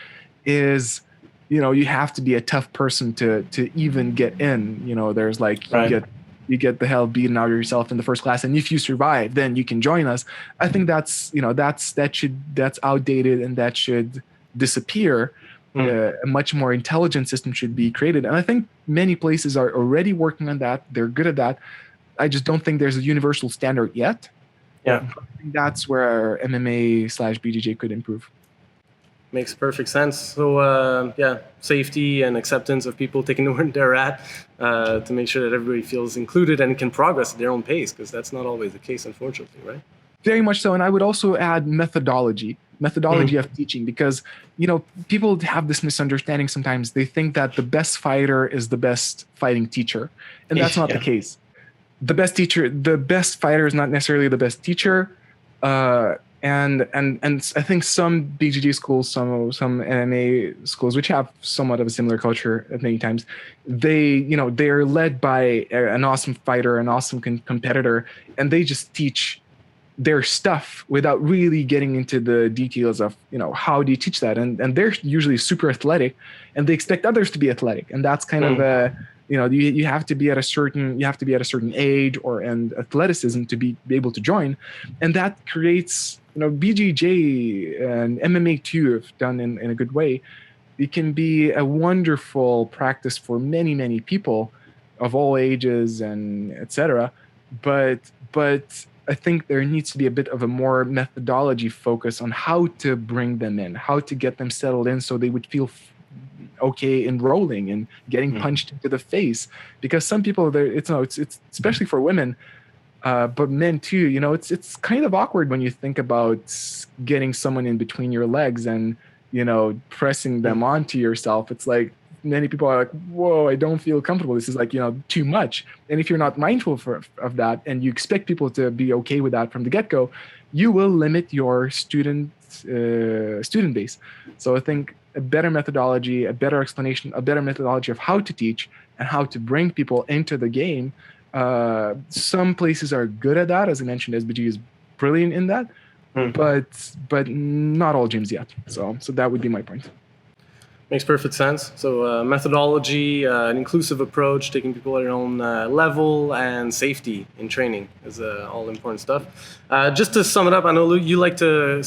is, you know, you have to be a tough person to even get in. You know, there's like you get the hell beaten out of yourself in the first class, and if you survive, then you can join us. I think that's outdated and that should disappear. A much more intelligent system should be created, and I think many places are already working on that. They're good at that. I just don't think there's a universal standard yet. Yeah, I think that's where MMA/BJJ could improve. Makes perfect sense. So safety and acceptance of people taking where they're at, to make sure that everybody feels included and can progress at their own pace, because that's not always the case, unfortunately, right? Very much so. And I would also add methodology of teaching, because, you know, people have this misunderstanding sometimes. They think that the best fighter is the best fighting teacher, and that's not the case. The best fighter is not necessarily the best teacher. And I think some BJJ schools, some MMA schools, which have somewhat of a similar culture at many times, they're led by an awesome fighter, an awesome competitor, and they just teach their stuff without really getting into the details of, you know, how do you teach that? And they're usually super athletic, and they expect others to be athletic, and that's kind of you know, you have to be at a certain age and athleticism to be able to join, and that creates, you know, BJJ and MMA too, if done in a good way, it can be a wonderful practice for many people of all ages and etc. But I think there needs to be a bit of a more methodology focus on how to bring them in, how to get them settled in, so they would feel okay enrolling and getting punched into the face. Because some people, it's especially for women, but men too, you know, it's kind of awkward when you think about getting someone in between your legs and, you know, pressing them onto yourself. It's like, many people are like, whoa, I don't feel comfortable. This is like, you know, too much. And if you're not mindful of that, and you expect people to be okay with that from the get-go, you will limit your student base. So I think a better methodology, a better explanation, a better methodology of how to teach and how to bring people into the game. Some places are good at that. As I mentioned, SBG is brilliant in that, but not all gyms yet. So that would be my point. Makes perfect sense. So methodology, an inclusive approach, taking people at their own level, and safety in training is all important stuff. Just to sum it up, I know you like to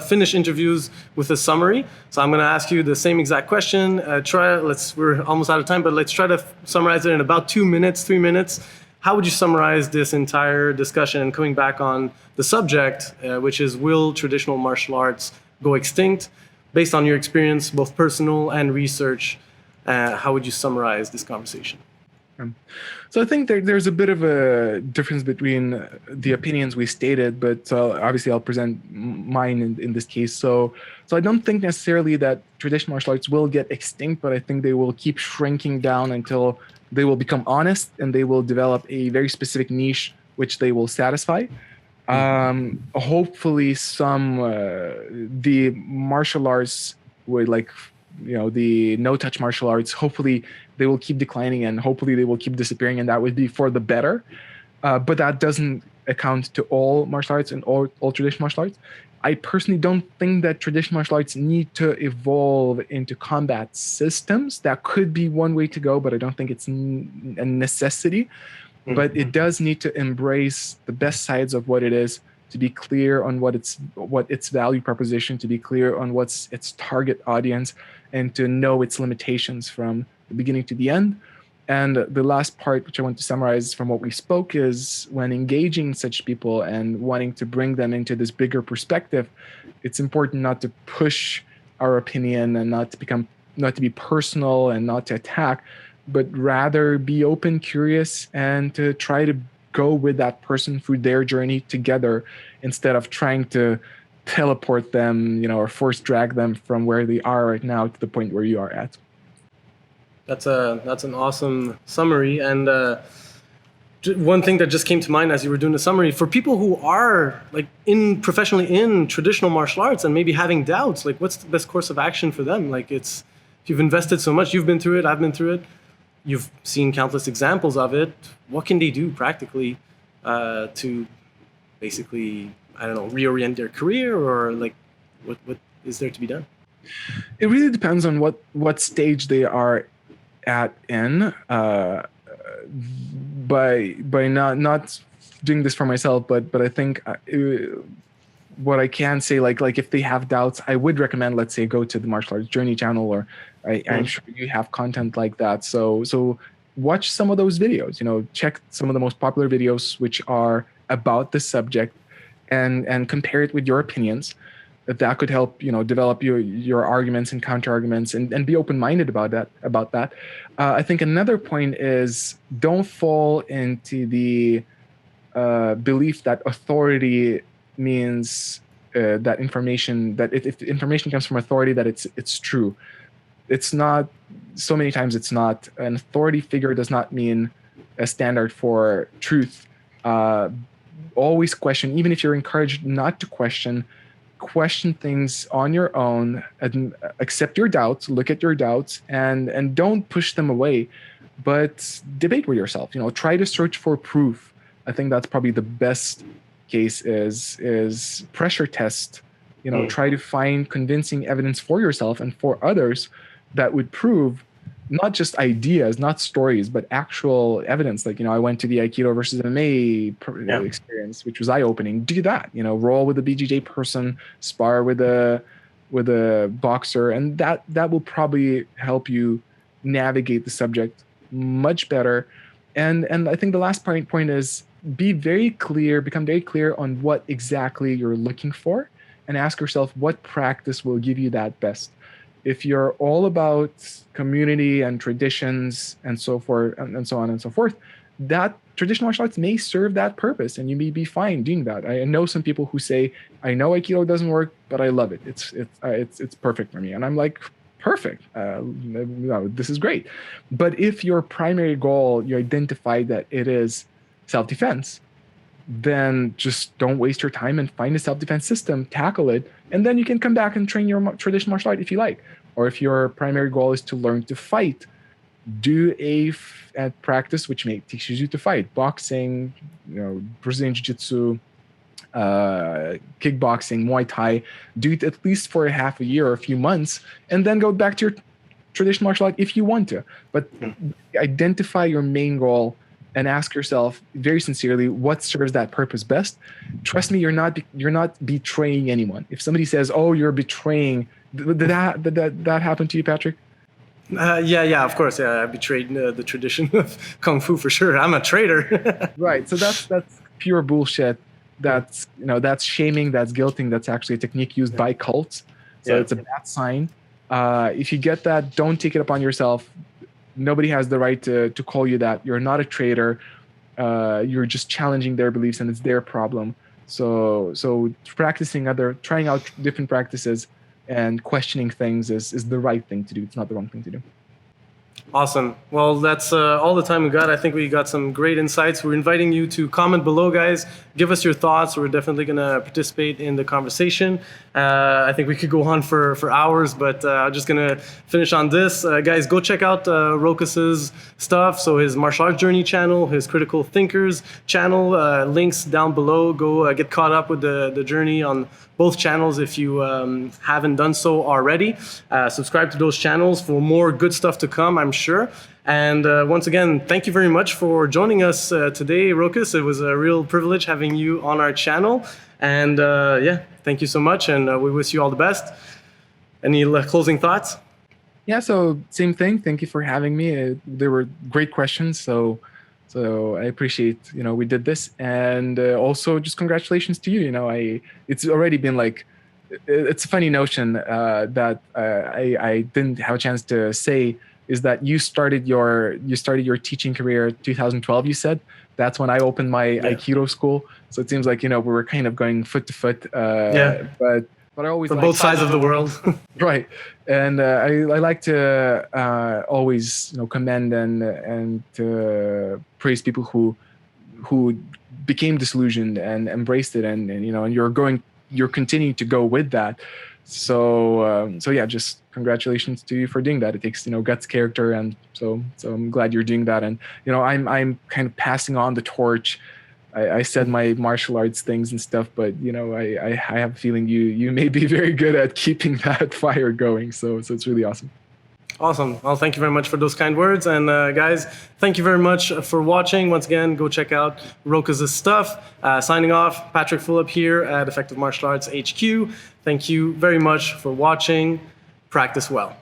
finish interviews with a summary, so I'm going to ask you the same exact question. We're almost out of time, but let's try to summarize it in about 2 minutes, 3 minutes. How would you summarize this entire discussion? And coming back on the subject, which is, will traditional martial arts go extinct? Based on your experience, both personal and research, how would you summarize this conversation? So I think there's a bit of a difference between the opinions we stated, but obviously I'll present mine in this case. So I don't think necessarily that traditional martial arts will get extinct, but I think they will keep shrinking down until they will become honest and they will develop a very specific niche which they will satisfy. Hopefully the martial arts would the no-touch martial arts, hopefully they will keep declining and hopefully they will keep disappearing, and that would be for the better. But that doesn't account to all martial arts and all traditional martial arts. I personally don't think that traditional martial arts need to evolve into combat systems. That could be one way to go, but I don't think it's a necessity. But it does need to embrace the best sides of what it is, to be clear on what its value proposition, to be clear on what's its target audience, and to know its limitations from the beginning to the end. And the last part, which I want to summarize from what we spoke, is when engaging such people and wanting to bring them into this bigger perspective, it's important not to push our opinion and not to be personal and not to attack, but rather be open, curious, and to try to go with that person through their journey together instead of trying to teleport them, or force drag them from where they are right now to the point where you are at. That's an awesome summary. And one thing that just came to mind as you were doing the summary, for people who are professionally in traditional martial arts and maybe having doubts, what's the best course of action for them? If you've invested so much, you've been through it, I've been through it, you've seen countless examples of it. What can they do practically to basically, reorient their career, or what is there to be done? It really depends on what stage they are at in. By not doing this for myself, but I think what I can say, if they have doubts, I would recommend, let's say, go to the Martial Arts Journey channel, or I'm sure you have content like that. So watch some of those videos, check some of the most popular videos which are about the subject, and compare it with your opinions. That could help, develop your arguments and counter arguments, and be open-minded about that. I think another point is, don't fall into the belief that authority means that information, that if information comes from authority, that it's true. It's not. So many times it's not. An authority figure does not mean a standard for truth. Always question, even if you're encouraged not to question things on your own, and accept your doubts, look at your doubts, and don't push them away, but debate with yourself. Try to search for proof. I think that's probably the best case, is pressure test. Try to find convincing evidence for yourself and for others that would prove not just ideas, not stories, but actual evidence. I went to the Aikido versus MMA experience, which was eye-opening. Do that. Roll with a BJJ person, spar with a boxer, and that will probably help you navigate the subject much better. And I think the last point is, become very clear on what exactly you're looking for, and ask yourself what practice will give you that best. If you're all about community and traditions and so forth, and so on and so forth, that traditional martial arts may serve that purpose, and you may be fine doing that. I know some people who say, I know Aikido doesn't work, but I love it. It's perfect for me. And I'm like, perfect. This is great. But if your primary goal, you identify that it is self-defense, then just don't waste your time and find a self-defense system, tackle it, and then you can come back and train your traditional martial art if you like. Or if your primary goal is to learn to fight, do a practice which teaches you to fight. Boxing, Brazilian Jiu-Jitsu, kickboxing, Muay Thai. Do it at least for a half a year or a few months, and then go back to your traditional martial art if you want to, but identify your main goal and ask yourself very sincerely what serves that purpose best. Trust me, you're not betraying anyone. If somebody says, "Oh, you're betraying," did that happen to you, Patrick? Yeah, of course. Yeah, I betrayed the tradition of kung fu for sure. I'm a traitor. Right. So that's pure bullshit. That's that's shaming. That's guilting. That's actually a technique used by cults. So it's a bad sign. If you get that, don't take it upon yourself. Nobody has the right to call you that. You're not a traitor. You're just challenging their beliefs, and it's their problem. So trying out different practices and questioning things is the right thing to do. It's not the wrong thing to do. Awesome. Well, that's all the time we got. I think we got some great insights. We're inviting you to comment below, guys. Give us your thoughts. We're definitely going to participate in the conversation. I think we could go on for hours, but I'm just going to finish on this. Guys, go check out Rokas's stuff. So his martial arts journey channel, his critical thinkers channel, links down below. Go get caught up with the journey on both channels if you haven't done so already. Subscribe to those channels for more good stuff to come, I'm sure. And once again, thank you very much for joining us today, Rokas. It was a real privilege having you on our channel. And yeah, thank you so much. And we wish you all the best. Any closing thoughts? Yeah, so same thing. Thank you for having me. There were great questions. So I appreciate, we did this. And also just congratulations to you. It's already been like, it's a funny notion that I didn't have a chance to say, is that you started your teaching career 2012, you said. That's when I opened my Aikido school. So it seems like, we were kind of going foot to foot. But I always from both sides of the world. Right. And I like to always commend and praise people who became disillusioned and embraced it, and you're continuing to go with that. So yeah, just congratulations to you for doing that. It takes guts, character, and so I'm glad you're doing that. And I'm kind of passing on the torch. I said my martial arts things and stuff, but I have a feeling you may be very good at keeping that fire going. So it's really awesome. Awesome. Well, thank you very much for those kind words. And guys, thank you very much for watching. Once again, go check out Rokas' stuff. Signing off, Patrick Phillip here at Effective Martial Arts HQ. Thank you very much for watching. Practice well.